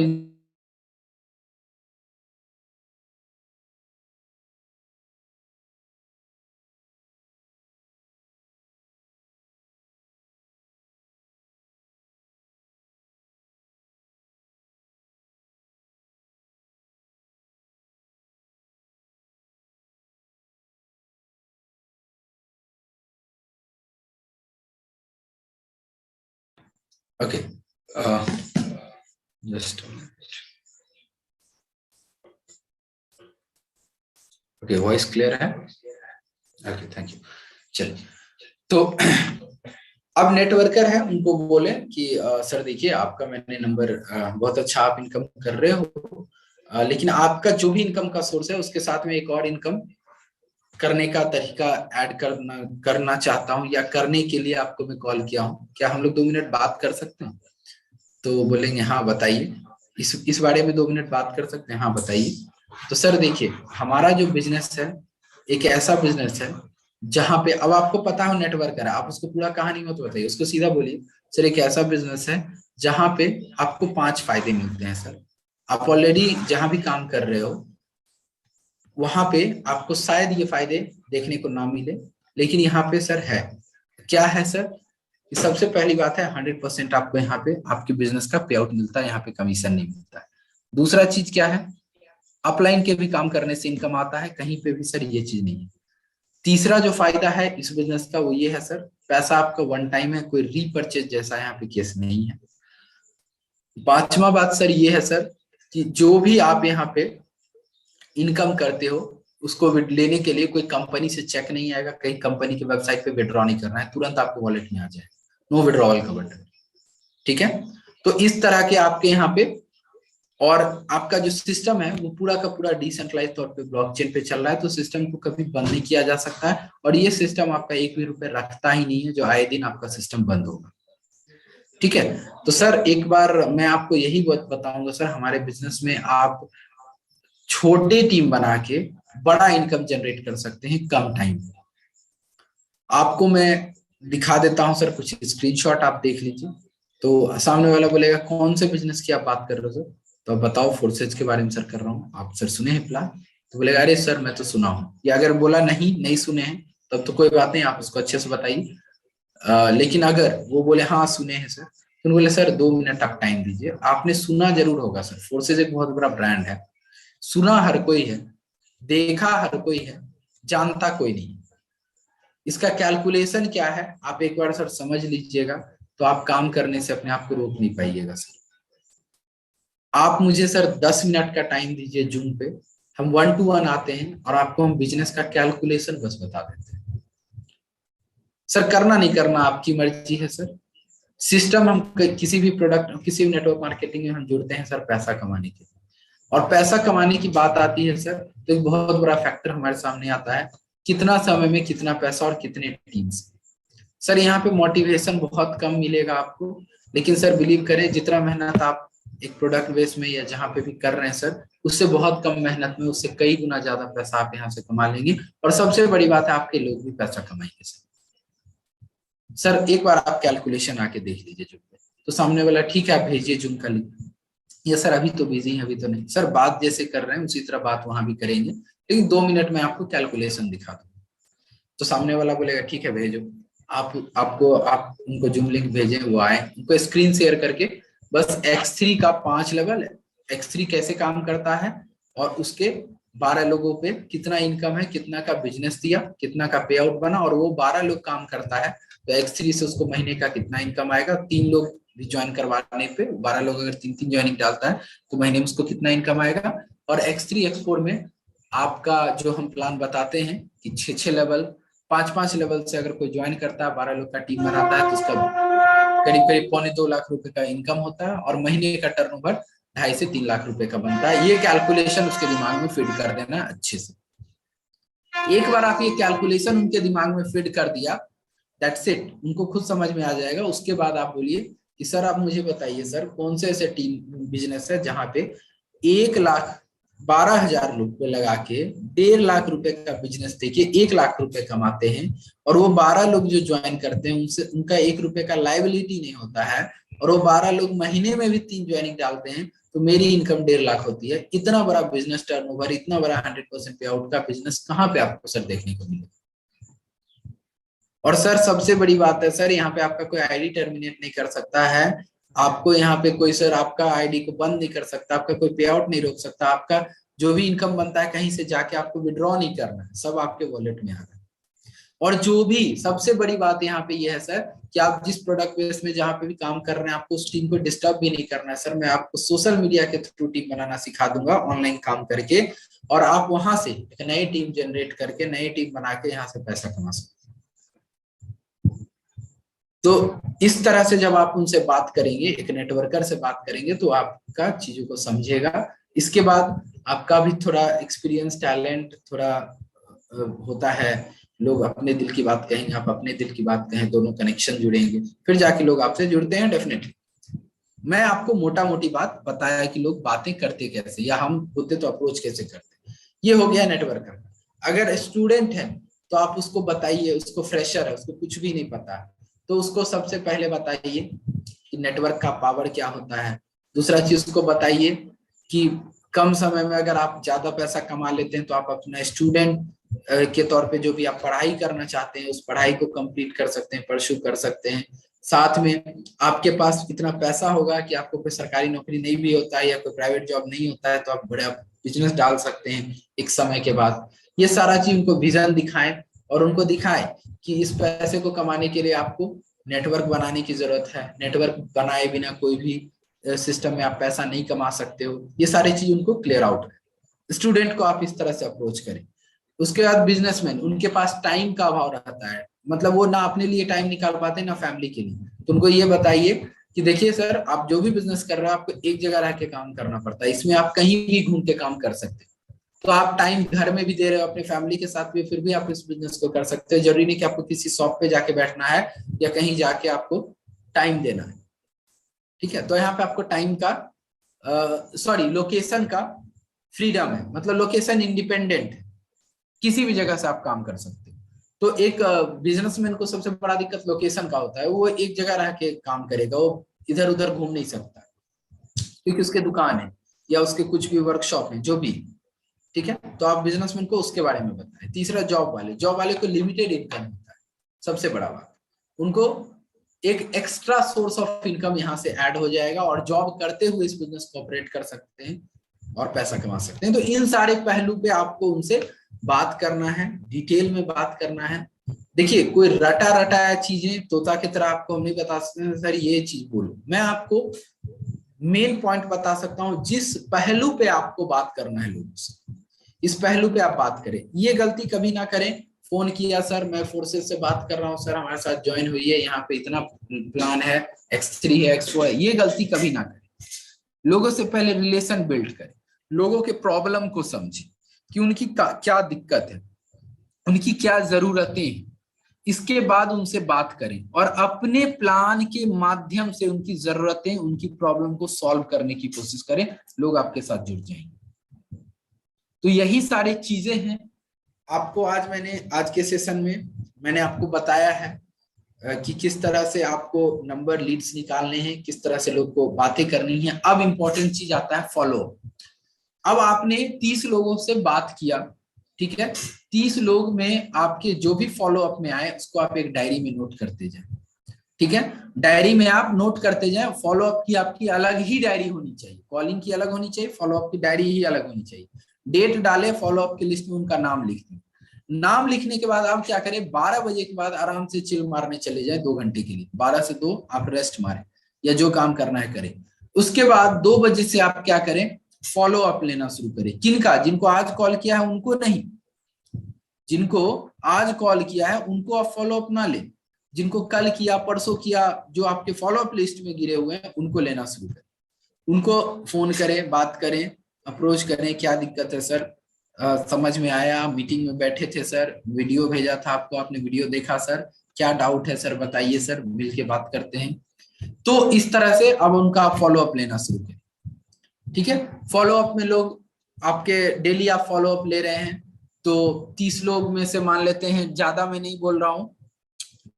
okay, just okay, voice clear है? Okay, thank you. चलिए, तो अब नेटवर्कर है, उनको बोले कि सर देखिए आपका मैंने नंबर, बहुत अच्छा आप इनकम कर रहे हो, लेकिन आपका जो भी इनकम का सोर्स है उसके साथ में एक और इनकम करने का तरीका ऐड करना चाहता हूँ, या करने के लिए आपको मैं कॉल किया हूँ, क्या हम लोग 2 मिनट बात कर सकते हैं? तो बोलेंगे हाँ बताइए, इस बारे में 2 मिनट बात कर सकते हैं, हाँ बताइए। तो सर देखिए हमारा जो बिजनेस है एक ऐसा बिजनेस है जहां पे, अब आपको पता हो नेटवर्कर है, आप उसको पूरा कहानी मत बताइए, उसको सीधा बोलिए सर एक ऐसा बिजनेस है जहां पे आपको 5 फायदे मिलते हैं। सर आप ऑलरेडी जहां भी काम कर रहे हो वहां पे आपको शायद ये फायदे देखने को ना मिले, लेकिन यहाँ पे सर है। क्या है सर? सबसे पहली बात है 100% आपको यहाँ पे आपके बिजनेस का पे आउट मिलता है, यहाँ पे कमीशन नहीं मिलता है। दूसरा चीज क्या है, अपलाइन के भी काम करने से इनकम आता है, कहीं पे भी सर ये चीज नहीं है। तीसरा जो फायदा है इस बिजनेस का वो ये है सर, पैसा आपका वन टाइम है, कोई रीपरचेज जैसा यहाँ पे केस नहीं है। पांचवा बात सर ये है सर कि जो भी आप यहाँ पे इनकम करते हो उसको लेने के लिए कोई कंपनी से चेक नहीं आएगा, कहीं कंपनी की वेबसाइट पे विड्रॉ नहीं करना है, तुरंत आपके वॉलेट में आ जाए, नो विड्रॉवल का बटन। ठीक है, तो इस तरह के आपके यहाँ पे, और आपका जो सिस्टम है वो पूरा का पूरा डिसेंट्रलाइज तौर पे ब्लॉकचेन पे चल रहा है, तो सिस्टम को कभी बंद नहीं किया जा सकता है, और ये सिस्टम आपका 1 भी रुपए रखता ही नहीं है जो आए दिन आपका सिस्टम बंद होगा। ठीक है, तो सर एक बार मैं आपको यही बताऊंगा सर, हमारे बिजनेस में आप छोटे टीम बना के बड़ा इनकम जनरेट कर सकते हैं कम टाइम में। आपको मैं दिखा देता हूं सर, कुछ स्क्रीनशॉट आप देख लीजिए। तो सामने वाला बोलेगा कौन से बिजनेस की आप बात कर रहे हो सर? तो बताओ फोर्सेज के बारे में सर कर रहा हूँ, आप सर सुने हैं प्लान? तो बोलेगा अरे सर मैं तो सुना हूँ, या अगर बोला नहीं सुने हैं तब तो कोई बात नहीं, आप उसको अच्छे से बताइए। लेकिन अगर वो बोले हाँ सुने हैं सर, तो बोले सर 2 मिनट आप टाइम दीजिए। आपने सुना जरूर होगा सर, फोर्सेज एक बहुत बड़ा ब्रांड है, सुना हर कोई है, देखा हर कोई है, जानता कोई नहीं। इसका कैलकुलेशन क्या है आप एक बार सर समझ लीजिएगा, तो आप काम करने से अपने आप को रोक नहीं पाइएगा सर। आप मुझे सर 10 मिनट का टाइम दीजिए जूम पे, हम 1 to 1 आते हैं और आपको हम बिजनेस का कैलकुलेशन बस बता देते हैं। सर करना नहीं करना आपकी मर्जी है सर। सिस्टम हम किसी भी प्रोडक्ट, किसी भी नेटवर्क मार्केटिंग में हम जुड़ते हैं सर पैसा कमाने के लिए, और पैसा कमाने की बात आती है सर तो एक बहुत बड़ा फैक्टर हमारे सामने आता है, कितना समय में कितना पैसा और कितने टीम्स। सर यहाँ पे मोटिवेशन बहुत कम मिलेगा आपको, लेकिन सर बिलीव करें जितना मेहनत आप एक प्रोडक्ट बेस में या जहाँ पे भी कर रहे हैं सर, उससे बहुत कम मेहनत में उससे कई गुना ज्यादा पैसा आप यहाँ से कमा लेंगे, और सबसे बड़ी बात है आपके लोग भी पैसा कमाएंगे सर। सर एक बार आप कैलकुलेशन आके देख लीजिए जूम पे। तो सामने वाला ठीक है आप भेजिए जूम का लिंक। ये सर अभी तो बिजी है, अभी तो नहीं सर, बात जैसे कर रहे हैं उसी तरह बात वहां भी करेंगे, लेकिन 2 मिनट में आपको कैलकुलेशन दिखा दूंगा। तो सामने वाला बोलेगा ठीक है भेजो, आप उनको जूम लिंक भेजें, वो आए, उनको स्क्रीन शेयर करके बस X3 का 5 लेवल, X3 कैसे काम करता है और उसके 12 लोगों पे कितना इनकम है, कितना का बिजनेस दिया, कितना का पे आउट बना, और वो 12 लोग काम करता है तो X3 से उसको महीने का कितना इनकम आएगा, 3 लोग भी ज्वाइन करवाने पे 12 लोग अगर 3 ज्वाइनिंग डालता है तो महीने में उसको कितना इनकम आएगा। और X3 X4 में आपका जो हम प्लान बताते हैं कि 6 लेवल 5 लेवल से अगर कोई ज्वाइन करता है, 12 लोग का टीम बनाता है, तो उसका करीब करीब 2.25 लाख रुपए का इनकम होता है, और महीने का टर्नओवर 2.5 से 3 लाख रुपए का बनता है। ये कैलकुलेशन उसके दिमाग में फीड कर देना अच्छे से। एक बार आप ये कैलकुलेशन उनके दिमाग में फीड कर दिया, दैट्स इट, उनको खुद समझ में आ जाएगा। उसके बाद आप बोलिए कि सर आप मुझे बताइए सर कौन से ऐसे टीम बिजनेस है जहां पे 1,12,000 रुपए लगा के 1.5 लाख रुपए का बिजनेस देके 1 लाख रुपए कमाते हैं, और वो 12 लोग जो ज्वाइन करते हैं उनसे उनका 1 रुपए का लायबिलिटी नहीं होता है, और वो 12 लोग महीने में भी 3 ज्वाइनिंग डालते हैं, तो मेरी इनकम 1.5 लाख होती है। इतना बड़ा बिजनेस टर्नओवर, इतना बड़ा 100% पे आउट का बिजनेस कहाँ पे आपको सर देखने को मिलेगा? और सर सबसे बड़ी बात है सर, यहाँ पे आपका कोई आईडी टर्मिनेट नहीं कर सकता है, आपको यहाँ पे कोई सर आपका आईडी को बंद नहीं कर सकता, आपका कोई पे आउट नहीं रोक सकता, आपका जो भी इनकम बनता है कहीं से जाके आपको विड्रॉ नहीं करना है, सब आपके वॉलेट में आ रहा है। और जो भी सबसे बड़ी बात यहाँ पे ये है सर कि आप जिस प्रोडक्ट बेस में जहाँ पे भी काम कर रहे हैं आपको उस टीम को डिस्टर्ब भी नहीं करना है सर। मैं आपको सोशल मीडिया के थ्रू टीम बनाना सिखा दूंगा ऑनलाइन काम करके, और आप वहां से एक नई टीम जनरेट करके नई टीम बना के यहाँ से पैसा कमा सकते हैं। तो इस तरह से जब आप उनसे बात करेंगे, एक नेटवर्कर से बात करेंगे, तो आपका चीजों को समझेगा। इसके बाद आपका भी थोड़ा एक्सपीरियंस, टैलेंट थोड़ा होता है, लोग अपने दिल की बात कहेंगे, आप अपने दिल की बात कहें, दोनों कनेक्शन जुड़ेंगे, फिर जाके लोग आपसे जुड़ते हैं डेफिनेटली। मैं आपको मोटा मोटी बात बताया कि लोग बातें करते कैसे, या हम होते तो अप्रोच कैसे करते। ये हो गया नेटवर्कर। अगर स्टूडेंट है तो आप उसको बताइए, उसको फ्रेशर है, उसको कुछ भी नहीं पता, तो उसको सबसे पहले बताइए कि नेटवर्क का पावर क्या होता है। दूसरा चीज उसको बताइए कि कम समय में अगर आप ज्यादा पैसा कमा लेते हैं तो आप अपना स्टूडेंट के तौर पे जो भी आप पढ़ाई करना चाहते हैं उस पढ़ाई को कंप्लीट कर सकते हैं, परस्यू कर सकते हैं। साथ में आपके पास इतना पैसा होगा कि आपको कोई सरकारी नौकरी नहीं भी होता है या कोई प्राइवेट जॉब नहीं होता है, तो आप बड़ा बिजनेस डाल सकते हैं एक समय के बाद। ये सारा चीज उनको विजन दिखाएं और उनको दिखाएं कि इस पैसे को कमाने के लिए आपको नेटवर्क बनाने की जरूरत है। नेटवर्क बनाए बिना कोई भी सिस्टम में आप पैसा नहीं कमा सकते हो। ये सारी चीज उनको क्लियर आउट करें। स्टूडेंट को आप इस तरह से अप्रोच करें। उसके बाद बिजनेसमैन, उनके पास टाइम का अभाव रहता है, मतलब वो ना अपने लिए टाइम निकाल पाते ना फैमिली के लिए। तो उनको ये बताइए कि देखिए सर, आप जो भी बिजनेस कर रहे हो आपको एक जगह रह के काम करना पड़ता है, इसमें आप कहीं भी घूम के काम कर सकते हैं। तो आप टाइम घर में भी दे रहे हो अपने फैमिली के साथ भी, फिर भी आप इस बिजनेस को कर सकते हो। जरूरी नहीं कि आपको किसी शॉप पे जाके बैठना है या कहीं जाके आपको टाइम देना है। ठीक है, तो यहाँ पे आपको टाइम का लोकेशन का फ्रीडम है, मतलब लोकेशन इंडिपेंडेंट है, किसी भी जगह से आप काम कर सकते हो। तो एक बिजनेसमैन को सबसे बड़ा दिक्कत लोकेशन का होता है, वो एक जगह रह के काम करेगा, वो इधर उधर घूम नहीं सकता क्योंकि उसके दुकान है या उसके कुछ भी वर्कशॉप है जो भी। ठीक है, तो आप बिजनेसमैन को उसके बारे में बताएं। तीसरा, जॉब वाले को लिमिटेड इनकम होता है, सबसे बड़ा बात। उनको एक एक्स्ट्रा सोर्स ऑफ इनकम यहाँ से ऐड हो जाएगा और जॉब करते हुए इस बिजनेस को ऑपरेट कर सकते हैं और पैसा कमा सकते हैं। तो इन सारे पहलू पे आपको उनसे बात करना है, डिटेल में बात करना है। देखिए, कोई रटा रटाया चीजें तोता की तरह आपको हम नहीं बता सकते सर ये चीज बोलो। मैं आपको मेन पॉइंट बता सकता हूं, जिस पहलू पे आपको बात करना है लोगों से, इस पहलू पे आप बात करें। ये गलती कभी ना करें, फोन किया सर मैं फोर्सेस से बात कर रहा हूँ, सर हमारे साथ ज्वाइन हुई है, यहाँ पे इतना प्लान है, X3 है, X4 है। ये गलती कभी ना करें। लोगों से पहले रिलेशन बिल्ड करें, लोगों के प्रॉब्लम को समझें कि उनकी क्या दिक्कत है, उनकी क्या जरूरतें हैं। इसके बाद उनसे बात करें और अपने प्लान के माध्यम से उनकी जरूरतें, उनकी प्रॉब्लम को सॉल्व करने की कोशिश करें। लोग आपके साथ जुड़ जाएंगे। तो यही सारी चीजें हैं। आपको आज के सेशन में मैंने आपको बताया है कि किस तरह से आपको नंबर लीड्स निकालने हैं, किस तरह से लोग को बातें करनी है। अब इंपॉर्टेंट चीज आता है फॉलो। अब आपने 30 लोगों से बात किया, ठीक है, 30 लोग में आपके जो भी फॉलो अप में आए उसको आप एक डायरी में नोट करते जाए। ठीक है, डायरी में आप नोट करते जाए। फॉलो अप की आपकी अलग ही डायरी होनी चाहिए, कॉलिंग की अलग होनी चाहिए, फॉलो अप की डायरी ही अलग होनी चाहिए। डेट डाले, फॉलो अप की लिस्ट में उनका नाम लिख दें। नाम लिखने के बाद आप क्या करें, 12 बजे के बाद आराम से चिल मारने चले जाए 2 घंटे के लिए। 12 से 2 आप रेस्ट मारें या जो काम करना है करें। उसके बाद 2 बजे से आप क्या करें, फॉलो अप लेना शुरू करें। किनका? जिनको आज कॉल किया है उनको नहीं, जिनको आज कॉल किया है उनको आप फॉलो अप ना ले, जिनको कल किया परसों किया जो आपके फॉलो अप लिस्ट में गिरे हुए हैं उनको लेना शुरू करें। उनको फोन करें, बात करें, अप्रोच करें। क्या दिक्कत है सर, समझ में आया, मीटिंग में बैठे थे सर, वीडियो भेजा था आपको, आपने वीडियो देखा सर, क्या डाउट है सर बताइए सर, मिल के बात करते हैं। तो इस तरह से अब उनका फॉलो अप लेना शुरू करें। ठीक है, फॉलो अप में लोग आपके डेली आप फॉलो अप ले रहे हैं, तो 30 लोग में से मान लेते हैं, ज्यादा मैं नहीं बोल रहा हूं,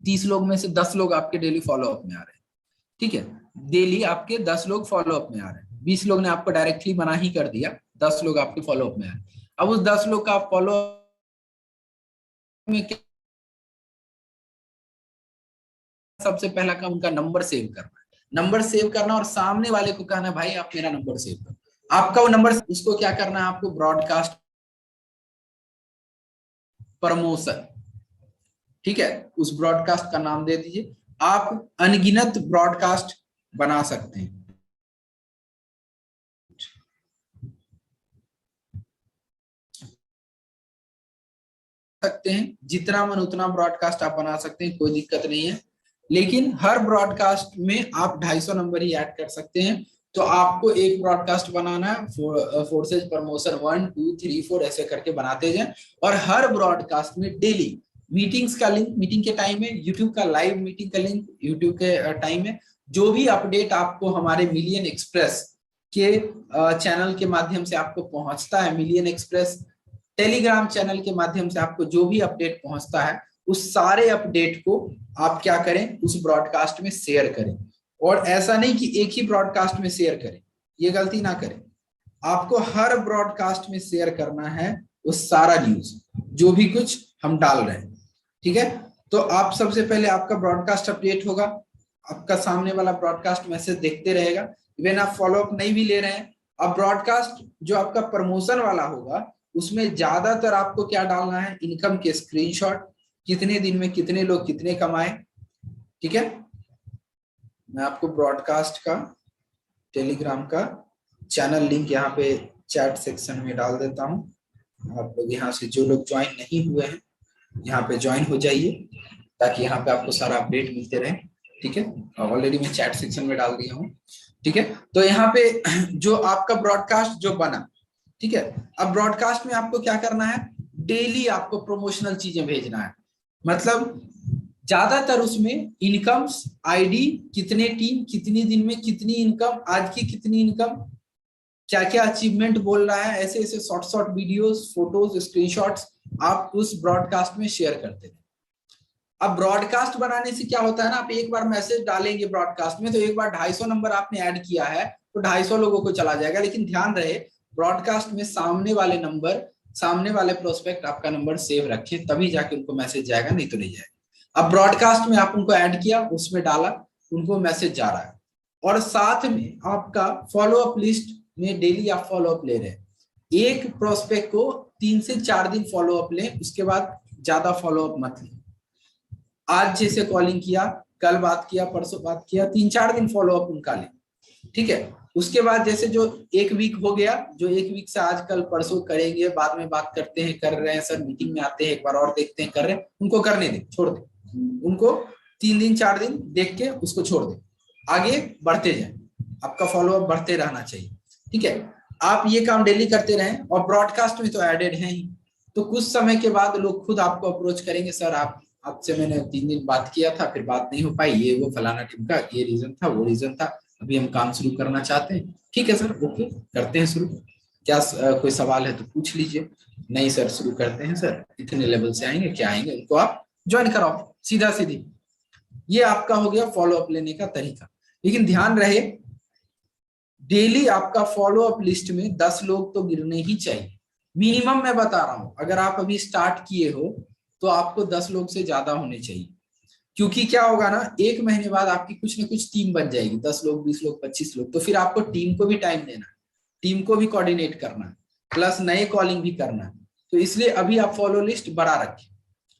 30 लोग में से 10 लोग आपके डेली फॉलो अप में आ रहे हैं। ठीक है, डेली आपके 10 लोग फॉलो अप में आ रहे हैं। 20 लोग ने आपको डायरेक्टली मना ही कर दिया, 10 लोग आपके फॉलो अप में आ रहे हैं। अब उस 10 लोग का फॉलो में सबसे पहला काम उनका नंबर सेव करना है। नंबर सेव करना और सामने वाले को कहना है भाई आप मेरा नंबर सेव करो। आपका वो नंबर, उसको क्या करना है, आपको ब्रॉडकास्ट प्रमोशन। ठीक है, उस ब्रॉडकास्ट का नाम दे दीजिए। आप अनगिनत ब्रॉडकास्ट बना सकते हैं। जितना मन उतना ब्रॉडकास्ट आप बना सकते हैं, कोई दिक्कत नहीं है। लेकिन हर ब्रॉडकास्ट में आप 250 नंबर ही ऐड कर सकते हैं। तो आपको एक ब्रॉडकास्ट बनाना है, फोर्सेज प्रमोशन 1 2 3 4 ऐसे करके बनाते जाएं, और हर ब्रॉडकास्ट में डेली मीटिंग्स का लिंक मीटिंग के टाइम में, यूट्यूब का लाइव मीटिंग का लिंक यूट्यूब के टाइम में, जो भी अपडेट आपको हमारे मिलियन एक्सप्रेस के चैनल के माध्यम से आपको पहुंचता है, मिलियन एक्सप्रेस टेलीग्राम चैनल के माध्यम से आपको जो भी अपडेट पहुंचता है, उस सारे अपडेट को आप क्या करें, उस ब्रॉडकास्ट में शेयर करें। और ऐसा नहीं कि एक ही ब्रॉडकास्ट में शेयर करें, ये गलती ना करें, आपको हर ब्रॉडकास्ट में शेयर करना है उस सारा न्यूज जो भी कुछ हम डाल रहे हैं, ठीक है। तो आप सबसे पहले आपका ब्रॉडकास्ट अपडेट होगा, आपका सामने वाला ब्रॉडकास्ट मैसेज देखते रहेगा, इवन आप फॉलोअप नहीं भी ले रहे हैं। अब ब्रॉडकास्ट जो आपका प्रमोशन वाला होगा उसमें ज्यादातर आपको क्या डालना है, इनकम के स्क्रीनशॉट, कितने दिन में कितने लोग कितने कमाए, ठीक है। मैं आपको ब्रॉडकास्ट का टेलीग्राम का चैनल लिंक यहाँ पे चैट सेक्शन में डाल देता हूँ। आप लोग यहाँ से जो लोग ज्वाइन नहीं हुए हैं यहाँ पे ज्वाइन हो जाइए, ताकि यहाँ पे आपको सारा अपडेट मिलते रहे, ठीक है। ऑलरेडी मैं चैट सेक्शन में डाल दिया हूँ, ठीक है। तो यहाँ पे जो आपका ब्रॉडकास्ट जो बना, ठीक है, अब ब्रॉडकास्ट में आपको क्या करना है, डेली आपको प्रमोशनल चीजें भेजना है। मतलब ज्यादातर उसमें इनकम्स, आईडी, कितने टीम, कितनी दिन में कितनी इनकम, आज की कितनी इनकम, क्या क्या अचीवमेंट बोल रहा है, ऐसे ऐसे short short videos, photos, screenshots आप उस ब्रॉडकास्ट में शेयर करते हैं। अब ब्रॉडकास्ट बनाने से क्या होता है ना, आप एक बार मैसेज डालेंगे ब्रॉडकास्ट में तो एक बार 250 नंबर आपने ऐड किया है तो 250 लोगों को चला जाएगा। लेकिन ध्यान रहे ब्रॉडकास्ट में सामने वाले नंबर, सामने वाले प्रोस्पेक्ट आपका नंबर सेव रखें, तभी जाके उनको मैसेज जाएगा, नहीं तो नहीं जाएगा। अब ब्रॉडकास्ट में आप उनको ऐड किया, उसमें डाला, उनको मैसेज जा रहा है, और साथ में आपका फॉलोअप लिस्ट में डेली आप फॉलोअप ले रहे हैं। एक प्रोस्पेक्ट को 3 से 4 दिन फॉलोअप लें, उसके बाद ज्यादा फॉलोअप मत लें। आज जैसे कॉलिंग किया, कल बात किया, परसों बात किया, 3-4 दिन फॉलोअप उनका लें, ठीक है। उसके बाद जैसे जो एक वीक हो गया, जो एक वीक से आज कल परसों करेंगे, बाद में बात करते हैं, कर रहे हैं सर, मीटिंग में आते हैं, एक बार और देखते हैं, कर रहे हैं, उनको करने दें, छोड़ दें उनको, 3 दिन 4 दिन देख के उसको छोड़ दें, आगे बढ़ते जाए, आपका फॉलोअप बढ़ते रहना चाहिए, ठीक है। आप ये काम डेली करते रहें, और ब्रॉडकास्ट में तो एडेड है ही, तो कुछ समय के बाद लोग खुद आपको अप्रोच करेंगे, सर आपसे मैंने 3 दिन बात किया था, फिर बात नहीं हो पाई, ये वो फलाना टिमका, ये रीजन था, वो रीजन था, अभी हम काम शुरू करना चाहते हैं। ठीक है सर, ओके, करते हैं शुरू, क्या कोई सवाल है तो पूछ लीजिए। नहीं सर, शुरू करते हैं सर, इतने लेवल से आएंगे, क्या आएंगे, उनको आप ज्वाइन कराओ, सीधा सीधी। ये आपका हो गया फॉलो अप लेने का तरीका। लेकिन ध्यान रहे, डेली आपका फॉलो अप लिस्ट में 10 लोग तो गिरने ही चाहिए, मिनिमम मैं बता रहा हूं। अगर आप अभी स्टार्ट किए हो तो आपको 10 लोग से ज्यादा होने चाहिए, क्योंकि क्या होगा ना, 1 महीने बाद आपकी कुछ ना कुछ टीम बन जाएगी, 10 लोग, 20 लोग, 25 लोग, तो फिर आपको टीम को भी टाइम देना है, टीम को भी कोऑर्डिनेट करना है, प्लस नए कॉलिंग भी करना है। तो इसलिए अभी आप फॉलो लिस्ट बढ़ा रखें।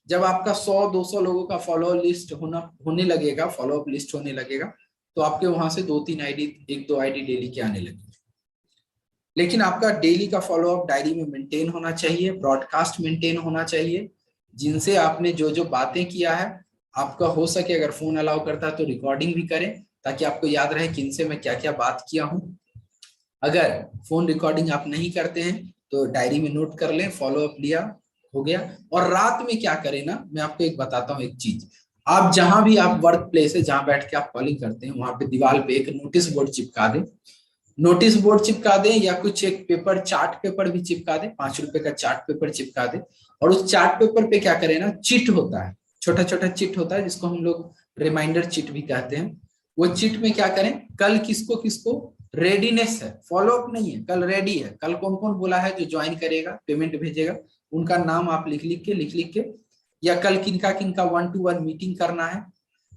जब आपका 100-200 लोगों का फॉलो लिस्ट होने लगेगा, फॉलो अप लिस्ट होने लगेगा, तो आपके वहां से 2-3 आईडी, 1-2 आईडी डेली के आने लगेगी। लेकिन आपका डेली का फॉलो अप डायरी में मेंटेन होना चाहिए, ब्रॉडकास्ट मेंटेन होना चाहिए, जिनसे आपने जो जो बातें किया है, आपका हो सके अगर फोन अलाउ करता है तो रिकॉर्डिंग भी करें, ताकि आपको याद रहे किनसे मैं क्या क्या बात किया हूं। अगर फोन रिकॉर्डिंग आप नहीं करते हैं तो डायरी में नोट कर लें, फॉलो अप लिया, हो गया। और रात में क्या करें ना, मैं आपको एक बताता हूँ एक चीज, आप जहां भी आप वर्क प्लेस है, जहां बैठ के आप कॉलिंग करते हैं, वहां पे दीवार पे एक नोटिस बोर्ड चिपका दें, नोटिस बोर्ड चिपका दें, या कुछ एक पेपर, चार्ट पेपर भी चिपका दें, 5 रुपए का चार्ट पेपर चिपका दें। और उस चार्ट पेपर पे क्या करें ना, चिट होता है, छोटा छोटा चिट होता है, जिसको हम लोग रिमाइंडर चिट भी कहते हैं। वो चिट में क्या करें, कल किसको किसको रेडीनेस है, फॉलो अप नहीं है, कल रेडी है, कल कौन कौन बोला है जो ज्वाइन करेगा, पेमेंट भेजेगा, उनका नाम आप लिख लिख के, या कल किनका किनका 1-to-1 मीटिंग करना है,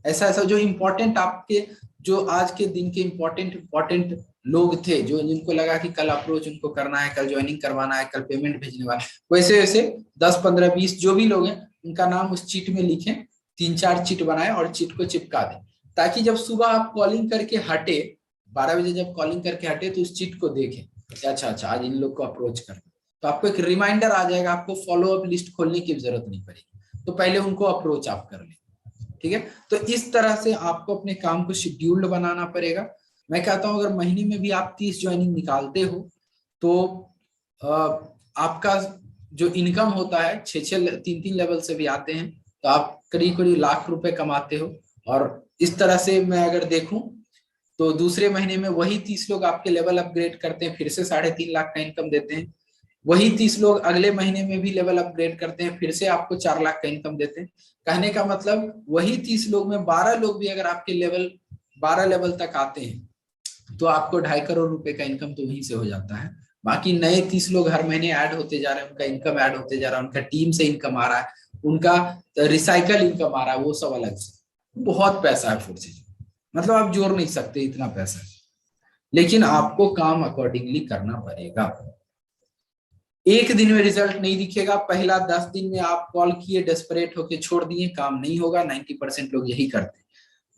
ऐसा ऐसा जो इम्पोर्टेंट आपके, जो आज के दिन के इम्पोर्टेंट लोग थे, जो जिनको लगा कि कल अप्रोच उनको करना है, कल ज्वाइनिंग करवाना है, कल पेमेंट भेजने वाला, वैसे वैसे 10, 15, 20 जो भी लोग हैं उनका नाम उस चिट में लिखें, 3-4 चिट बनाए और चिट को चिपका दें, ताकि जब सुबह आप कॉलिंग करके हटे, 12 बजे जब कॉलिंग करके हटे, तो उस चिट को देखें, अच्छा आज इन लोग को अप्रोच करना, तो आपको एक रिमाइंडर आ जाएगा, आपको फॉलो अप लिस्ट खोलने की जरूरत नहीं पड़ेगी, तो पहले उनको अप्रोच आप कर लें। ठीक है। तो इस तरह से आपको अपने काम को शेड्यूल्ड बनाना पड़ेगा। मैं कहता हूं अगर महीने में भी आप 30 ज्वाइनिंग निकालते हो तो आपका जो इनकम होता है 3 लेवल से भी आते हैं, तो आप करीब करीब लाख रुपए कमाते हो। और इस तरह से मैं अगर देखूं तो दूसरे महीने में वही 30 लोग आपके लेवल अपग्रेड करते हैं, फिर से 3.5 लाख का इनकम देते हैं। वही 30 लोग अगले महीने में भी लेवल अपग्रेड करते हैं, फिर से आपको 4 लाख का इनकम देते हैं। कहने का मतलब वही 30 लोग में 12 लोग भी अगर आपके 12 लेवल तक आते हैं तो आपको 2.5 करोड़ रुपए का इनकम तो वहीं से हो जाता है। बाकी नए 30 लोग हर महीने ऐड होते जा रहे हैं, उनका इनकम ऐड होते जा रहा है, उनका टीम से इनकम आ रहा है, उनका रिसाइकल इनकम आ रहा है, वो सब अलग से। बहुत पैसा है फोर्सेज, मतलब आप जोड़ नहीं सकते इतना पैसा है, लेकिन आपको काम अकॉर्डिंगली करना पड़ेगा। एक दिन में रिजल्ट नहीं दिखेगा। पहला 10 दिन में आप कॉल किए, डेस्परेट होके छोड़ दिए, काम नहीं होगा। 90% लोग यही करते हैं।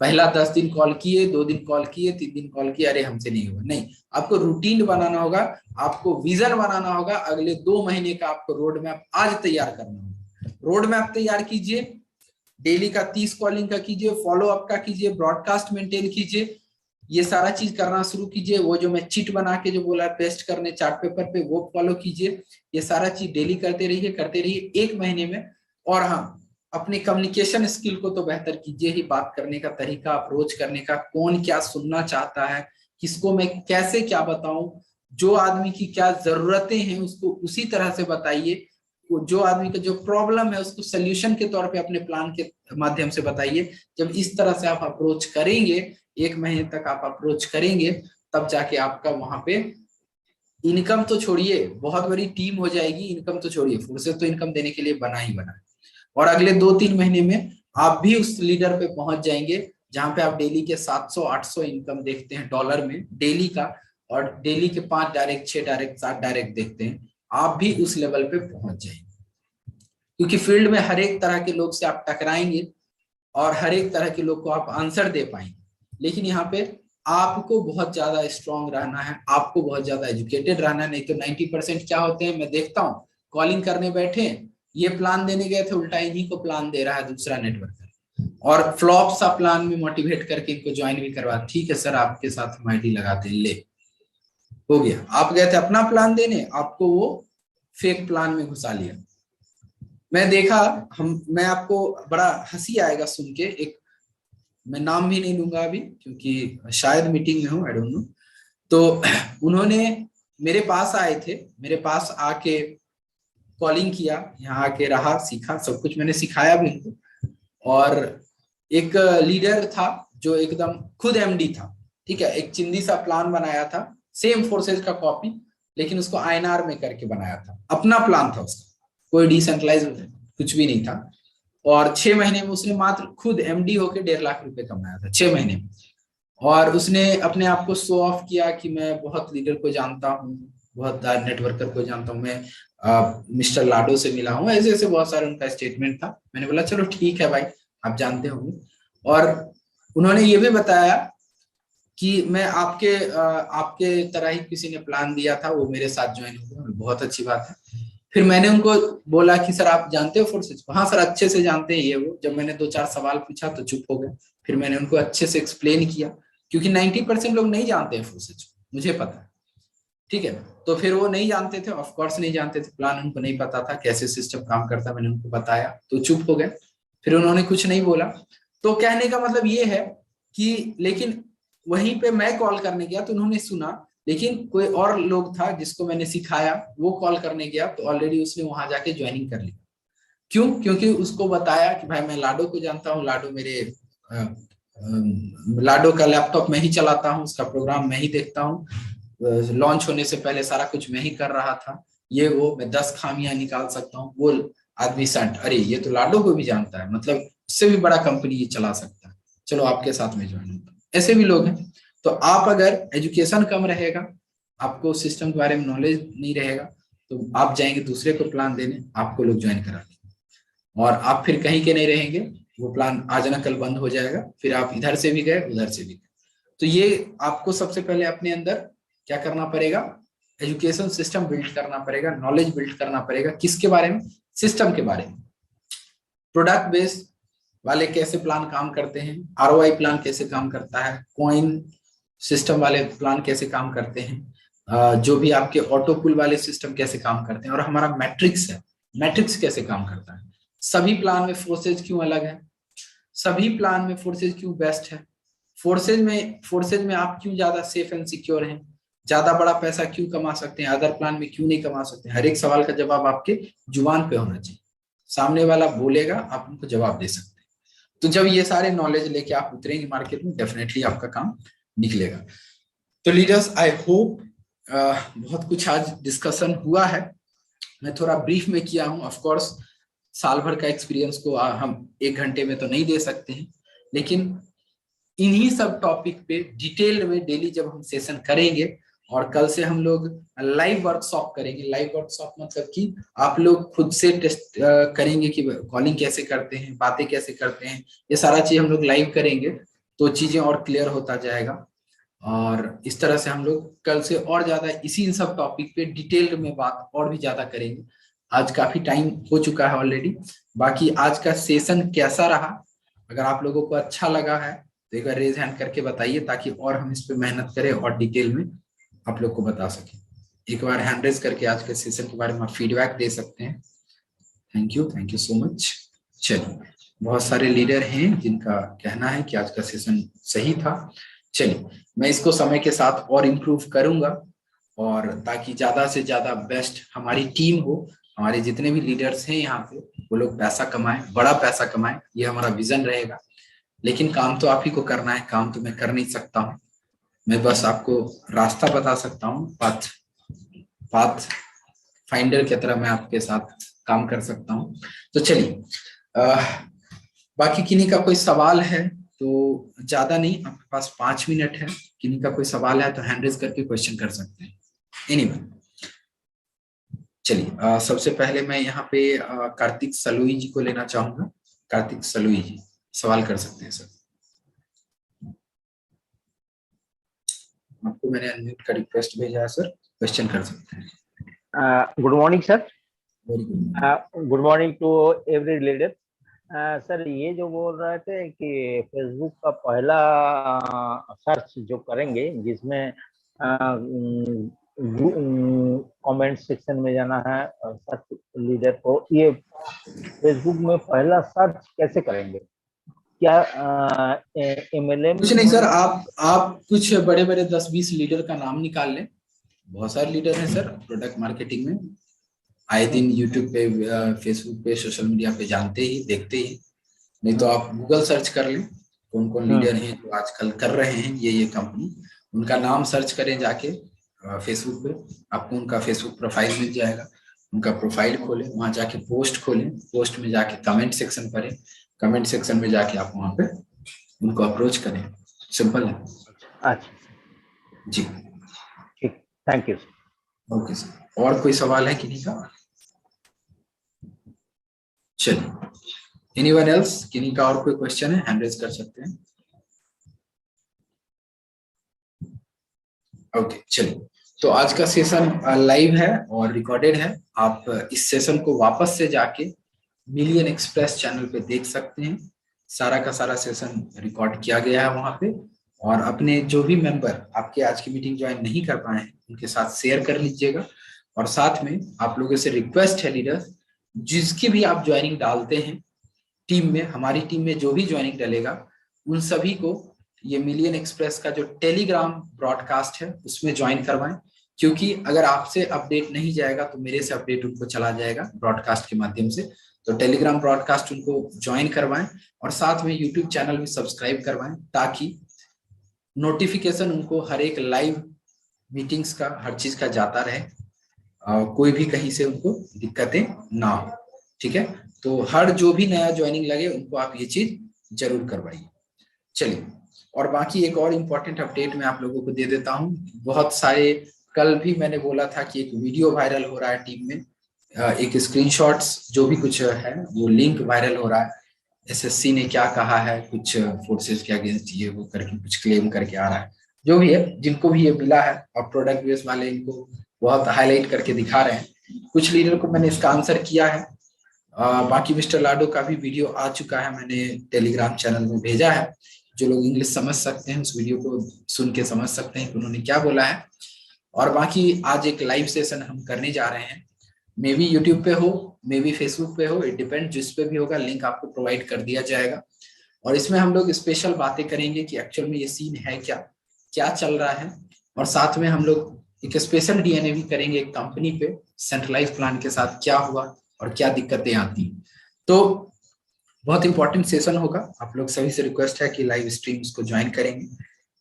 पहला 10 दिन कॉल किए, 2 दिन कॉल किए, 3 दिन कॉल किए, अरे हमसे नहीं होगा। नहीं, आपको रूटीन बनाना होगा, आपको विजन बनाना होगा। अगले 2 महीने का आपको रोड मैप आज तैयार करना होगा। रोड मैप तैयार कीजिए, डेली का 30 कॉलिंग का कीजिए, फॉलो अप का कीजिए, ब्रॉडकास्ट मेंटेन कीजिए, ये सारा चीज करना शुरू कीजिए। वो जो मैं चिट बना के जो बोला पेस्ट करने चार्ट पेपर पे, वो फॉलो कीजिए। ये सारा चीज डेली करते रहिए 1 महीने में। और हाँ, अपने कम्युनिकेशन स्किल को तो बेहतर कीजिए ही। बात करने का तरीका, अप्रोच करने का, कौन क्या सुनना चाहता है, किसको मैं कैसे क्या बताऊं, जो आदमी की क्या जरूरतें हैं उसको उसी तरह से बताइए। जो आदमी का जो प्रॉब्लम है उसको सोल्यूशन के तौर पे अपने प्लान के माध्यम से बताइए। जब इस तरह से आप अप्रोच करेंगे, 1 महीने तक आप अप्रोच करेंगे, तब जाके आपका वहां पे इनकम तो छोड़िए, बहुत बड़ी टीम हो जाएगी। इनकम तो छोड़िए, फुर्सत तो इनकम देने के लिए बना ही बना है। और अगले 2-3 महीने में आप भी उस लीडर पे पहुंच जाएंगे जहां पे आप डेली के 700-800 इनकम देखते हैं डॉलर में डेली का, और डेली के 5 डायरेक्ट, 6 डायरेक्ट, 7 डायरेक्ट देखते हैं। आप भी उस लेवल पे पहुंच जाएंगे, क्योंकि फील्ड में हर एक तरह के लोग से आप टकराएंगे और हर एक तरह के लोग को आप आंसर दे पाएंगे। लेकिन यहाँ पे आपको बहुत ज्यादा स्ट्रांग रहना है, आपको बहुत ज्यादा एजुकेटेड रहना है। नहीं तो 90% क्या होते हैं, मैं देखता हूँ कॉलिंग करने बैठे, ये प्लान देने गए थे, उल्टा इन्हीं को प्लान दे रहा है दूसरा नेटवर्कर, और फ्लॉप सा प्लान में मोटिवेट करके इनको ज्वाइन भी करवा। ठीक है सर, आपके साथ हम आईडी लगाते हैं, ले हो गया। आप गए थे अपना प्लान देने, आपको वो फेक प्लान में घुसा लिया। मैं देखा, मैं आपको बड़ा हंसी आएगा सुन के। एक, मैं नाम भी नहीं लूंगा अभी क्योंकि शायद मीटिंग में हूँ, आई डोंट नो। तो उन्होंने मेरे पास आए थे, मेरे पास आके कॉलिंग किया, यहाँ आके रहा, सीखा, सब कुछ मैंने सिखाया भी उनको। और एक लीडर था जो एकदम खुद एमडी था, ठीक है, एक चिंदी सा प्लान बनाया था, सेम फोर्सेज का कॉपी, लेकिन उसको आईएनआर में करके बनाया था। अपना प्लान था उसका, कोई डिसेंट्रलाइज कुछ भी नहीं था। और 6 महीने में उसने मात्र खुद एमडी होके 1.5 लाख रुपए कमाया था 6 महीने में। और उसने अपने आप को शो ऑफ किया कि मैं बहुत लीडर को जानता हूँ, बहुत नेटवर्कर को जानता हूँ, मैं मिस्टर लाडो से मिला हूँ, ऐसे ऐसे बहुत सारे उनका स्टेटमेंट था। मैंने बोला चलो ठीक है भाई, आप जानते होंगे। और उन्होंने ये भी बताया कि मैं आपके तरह ही किसी ने प्लान दिया था, वो मेरे साथ ज्वाइन हो गया। बहुत अच्छी बात है। फिर मैंने उनको बोला कि सर आप जानते हो फोर्सेज को? हाँ सर, अच्छे से जानते हैं ये वो। जब मैंने 2-4 सवाल पूछा तो चुप हो गए। फिर मैंने उनको अच्छे से एक्सप्लेन किया, क्योंकि 90% लोग नहीं जानते हैं फोर्सेज को, मुझे पता है, ठीक है। तो फिर वो नहीं जानते थे, ऑफ कोर्स नहीं जानते थे, प्लान उनको नहीं पता था कैसे सिस्टम काम करता। मैंने उनको बताया तो चुप हो गए, फिर उन्होंने कुछ नहीं बोला। तो कहने का मतलब ये है कि, लेकिन वहीं पे मैं कॉल करने गया तो उन्होंने सुना, लेकिन कोई और लोग था जिसको मैंने सिखाया, वो कॉल करने गया तो ऑलरेडी उसने वहां जाके ज्वाइनिंग कर ली। क्यों? क्योंकि उसको बताया कि भाई मैं लाडो को जानता हूँ, लाडो मेरे लाडो का लैपटॉप मैं ही चलाता हूँ, उसका प्रोग्राम मैं ही देखता हूँ, लॉन्च होने से पहले सारा कुछ मैं ही कर रहा था, ये वो, मैं 10 खामियां निकाल सकता हूँ। वो आदमी संट, अरे ये तो लाडो को भी जानता है, मतलब उससे भी बड़ा कंपनी ये चला सकता है, चलो आपके साथ में ज्वाइन होता हूं। ऐसे भी लोग हैं। तो आप अगर एजुकेशन कम रहेगा, आपको सिस्टम के बारे में नॉलेज नहीं रहेगा, तो आप जाएंगे दूसरे को प्लान देने, आपको लोग ज्वाइन करा देंगे और आप फिर कहीं के नहीं रहेंगे। वो प्लान आज ना कल बंद हो जाएगा, फिर आप इधर से भी गए उधर से भी गए। तो ये आपको सबसे पहले अपने अंदर क्या करना पड़ेगा, एजुकेशन सिस्टम बिल्ड करना पड़ेगा, नॉलेज बिल्ड करना पड़ेगा। किसके बारे में? सिस्टम के बारे में। प्रोडक्ट बेस्ड वाले कैसे प्लान काम करते हैं, आरओआई प्लान कैसे काम करता है, कॉइन सिस्टम वाले प्लान कैसे काम करते हैं, जो भी आपके ऑटो पुल वाले सिस्टम कैसे काम करते हैं, और हमारा मैट्रिक्स है, मैट्रिक्स कैसे काम करता है, सभी प्लान में फोर्सेज क्यों अलग है, सभी प्लान में फोर्सेज क्यों बेस्ट है, फोर्सेज में आप क्यों ज्यादा सेफ एंड सिक्योर हैं, ज्यादा बड़ा पैसा क्यों कमा सकते हैं, अदर प्लान में क्यों नहीं कमा सकते। हर एक सवाल का जवाब आपके जुबान पे होना चाहिए, सामने वाला बोलेगा आप उनको जवाब दे सकते हैं। तो जब ये सारे नॉलेज लेके आप उतरेंगे मार्केट में, डेफिनेटली आपका काम निकलेगा। तो लीडर्स, आई होप बहुत कुछ आज डिस्कशन हुआ है, मैं थोड़ा ब्रीफ में किया हूं। ऑफ कोर्स साल भर का एक्सपीरियंस को हम 1 घंटे में तो नहीं दे सकते हैं, लेकिन इन्हीं सब टॉपिक पे डिटेल में डेली जब हम सेशन करेंगे, और कल से हम लोग लाइव वर्कशॉप करेंगे। लाइव वर्कशॉप मतलब कि आप लोग खुद से टेस्ट करेंगे कि कॉलिंग कैसे करते हैं, बातें कैसे करते हैं, ये सारा चीज हम लोग लाइव करेंगे, तो चीजें और क्लियर होता जाएगा। और इस तरह से हम लोग कल से और ज्यादा इसी सब टॉपिक पे डिटेल्ड में बात और भी ज्यादा करेंगे। आज काफी टाइम हो चुका है ऑलरेडी। बाकी आज का सेशन कैसा रहा, अगर आप लोगों को अच्छा लगा है तो एक बार रेज हैंड करके बताइए, ताकि और हम इस पे मेहनत करें और डिटेल में आप लोग को बता सकें। एक बार हैंड रेज करके आज के सेशन के बारे में फीडबैक दे सकते हैं। Thank you so much. चलिए, बहुत सारे लीडर हैं जिनका कहना है कि आज का सेशन सही था। चलिए, मैं इसको समय के साथ और इम्प्रूव करूंगा, और ताकि ज्यादा से ज्यादा बेस्ट हमारी टीम हो, हमारे जितने भी लीडर्स हैं यहाँ पे वो लोग पैसा कमाएं, बड़ा पैसा कमाएं, ये हमारा विजन रहेगा। लेकिन काम तो आप ही को करना है, काम तो मैं कर नहीं सकता हूँ, मैं बस आपको रास्ता बता सकता हूँ, पाथ फाइंडर की तरह मैं आपके साथ काम कर सकता हूँ। तो चलिए, बाकी किन्हीं का कोई सवाल है तो ज्यादा नहीं, आपके पास 5 मिनट है, किन्हीं का कोई सवाल है तो हैंड रेज करके क्वेश्चन कर सकते हैं। एनीवन, चलिए, सबसे पहले मैं यहाँ पे कार्तिक सलुई जी को लेना चाहूंगा। कार्तिक सलुई जी सवाल कर सकते हैं सर। आपको मैंने अनम्यूट का रिक्वेस्ट भेजा है सर, क्वेश्चन कर सकते हैं। Good morning sir. Very good. Good morning to every leader. सर, ये जो बोल रहे थे कि फेसबुक का पहला सर्च जो करेंगे, जिसमें कमेंट सेक्शन में जाना है सर्च लीडर को, ये फेसबुक में पहला सर्च कैसे करेंगे? क्या MLM? कुछ नहीं सर, आप कुछ बड़े बड़े 10-20 लीडर का नाम निकाल लें। बहुत सारे लीडर हैं सर प्रोडक्ट मार्केटिंग में, आए दिन यूट्यूब पे, फेसबुक पे, सोशल मीडिया पे जानते ही, देखते ही। नहीं तो आप गूगल सर्च कर लें, कौन कौन लीडर हैं जो आजकल कर रहे हैं ये कंपनी, उनका नाम सर्च करें जाके फेसबुक पे, आपको उनका फेसबुक प्रोफाइल मिल जाएगा। उनका प्रोफाइल खोलें, वहां जाके पोस्ट खोलें, पोस्ट में जाके कमेंट सेक्शन पढ़ें, कमेंट सेक्शन में जाके आप वहां पे उनको अप्रोच करें। सिंपल है। अच्छा जी, ठीक, थैंक यू। ओके सर, और कोई सवाल है किन्हीं का? चलिए, एनीवन एल्स, किन्हीं का और कोई क्वेश्चन है, हैंड रेज कर सकते हैं। ओके, चलिए, तो आज का सेशन लाइव है और रिकॉर्डेड है। आप इस सेशन को वापस से जाके मिलियन एक्सप्रेस चैनल पे देख सकते हैं। सारा का सारा सेशन रिकॉर्ड किया गया है वहां पे, और अपने जो भी मेंबर आपके आज की मीटिंग ज्वाइन नहीं कर पाए हैं उनके साथ शेयर कर लीजिएगा। और साथ में आप लोगों से रिक्वेस्ट है लीडर्स, जिसकी भी आप ज्वाइनिंग डालते हैं टीम में, हमारी टीम में जो भी ज्वाइनिंग डलेगा उन सभी को ये मिलियन एक्सप्रेस का जो टेलीग्राम ब्रॉडकास्ट है उसमें ज्वाइन करवाएं, क्योंकि अगर आपसे अपडेट नहीं जाएगा तो मेरे से अपडेट उनको चला जाएगा ब्रॉडकास्ट के माध्यम से। तो टेलीग्राम ब्रॉडकास्ट उनको ज्वाइन करवाएं, और साथ में यूट्यूब चैनल भी सब्सक्राइब करवाएं, ताकि नोटिफिकेशन उनको हर एक लाइव मीटिंग्स का, हर चीज का जाता रहे, कोई भी कहीं से उनको दिक्कतें ना हो। ठीक है, तो हर जो भी नया ज्वाइनिंग लगे उनको आप ये चीज जरूर करवाइए। चलिए, और बाकी एक और इम्पोर्टेंट अपडेट मैं आप लोगों को दे देता हूँ। बहुत सारे, कल भी मैंने बोला था कि एक वीडियो वायरल हो रहा है टीम में, एक स्क्रीनशॉट्स जो भी कुछ है वो लिंक वायरल हो रहा है। एसएससी ने क्या कहा है, कुछ फोर्सेस के अगेंस्ट ये वो करके कुछ क्लेम करके आ रहा है। जो भी है, जिनको भी ये मिला है, और प्रोडक्ट बेस वाले इनको बहुत हाईलाइट करके दिखा रहे हैं। कुछ लीडर को मैंने इसका आंसर किया है, बाकी मिस्टर लाडो का भी वीडियो आ चुका है, मैंने टेलीग्राम चैनल में भेजा है। जो लोग इंग्लिश समझ सकते हैं उस वीडियो को सुन के समझ सकते हैं कि उन्होंने क्या बोला है। और बाकी आज एक लाइव सेशन हम करने जा रहे हैं, मे बी यूट्यूब पे हो, मे बी फेसबुक पे हो, इट डिपेंड, जिस पे भी होगा लिंक आपको प्रोवाइड कर दिया जाएगा। और इसमें हम लोग स्पेशल बातें करेंगे कि एक्चुअल में ये सीन है क्या, क्या चल रहा है। और साथ में हम लोग एक स्पेशल डीएनए भी करेंगे एक कंपनी पे, सेंट्रलाइज प्लान के साथ क्या हुआ और क्या दिक्कतें आती हैं। तो बहुत इंपॉर्टेंट सेशन होगा। आप लोग सभी से रिक्वेस्ट है कि लाइव स्ट्रीम को ज्वाइन करेंगे,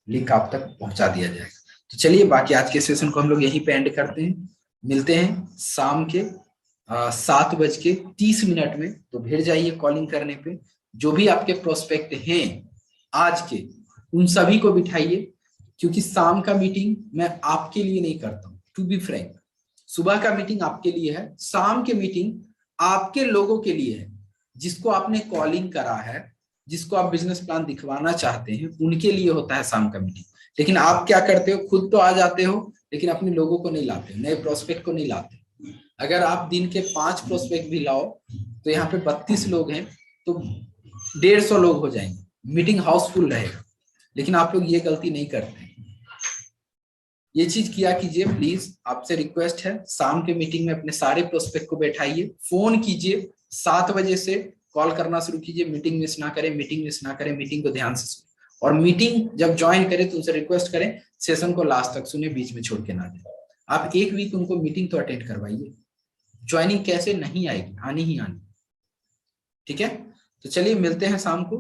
लिंक आप तक पहुंचा दिया जाएगा। तो चलिए बाकी आज के सेशन को हम लोग यहीं पे एंड करते हैं। मिलते हैं शाम के 7:30 में। तो भिड़ जाइए कॉलिंग करने पे। जो भी आपके प्रोस्पेक्ट हैं आज के, उन सभी को बिठाइए, क्योंकि शाम का मीटिंग मैं आपके लिए नहीं करता हूँ, टू बी फ्रैंक। सुबह का मीटिंग आपके लिए है, शाम के मीटिंग आपके लोगों के लिए है, जिसको आपने कॉलिंग करा है, जिसको आप बिजनेस प्लान दिखवाना चाहते हैं, उनके लिए होता है शाम का मीटिंग। लेकिन आप क्या करते हो, खुद तो आ जाते हो लेकिन अपने लोगों को नहीं लाते, नए प्रोस्पेक्ट को नहीं लाते। अगर आप दिन के 5 प्रोस्पेक्ट भी लाओ तो यहाँ पे 32 लोग हैं तो 150 लोग हो जाएंगे, मीटिंग हाउसफुल रहेगा। लेकिन आप लोग ये गलती नहीं करते, ये चीज किया कीजिए प्लीज, आपसे रिक्वेस्ट है। शाम के मीटिंग में अपने सारे प्रोस्पेक्ट को बैठाइए, फोन कीजिए, 7 बजे से कॉल करना शुरू कीजिए। मीटिंग मिस ना करें, मीटिंग मिस ना करें, मीटिंग को ध्यान से सुने। और मीटिंग जब ज्वाइन करें तो उनसे रिक्वेस्ट करें सेशन को लास्ट तक सुने, बीच में छोड़ के ना जाए। आप एक वीक उनको मीटिंग तो अटेंड करवाइए। ज्वाइनिंग कैसे नहीं आएगी, आनी ही आनी। ठीक है, तो चलिए मिलते हैं शाम को।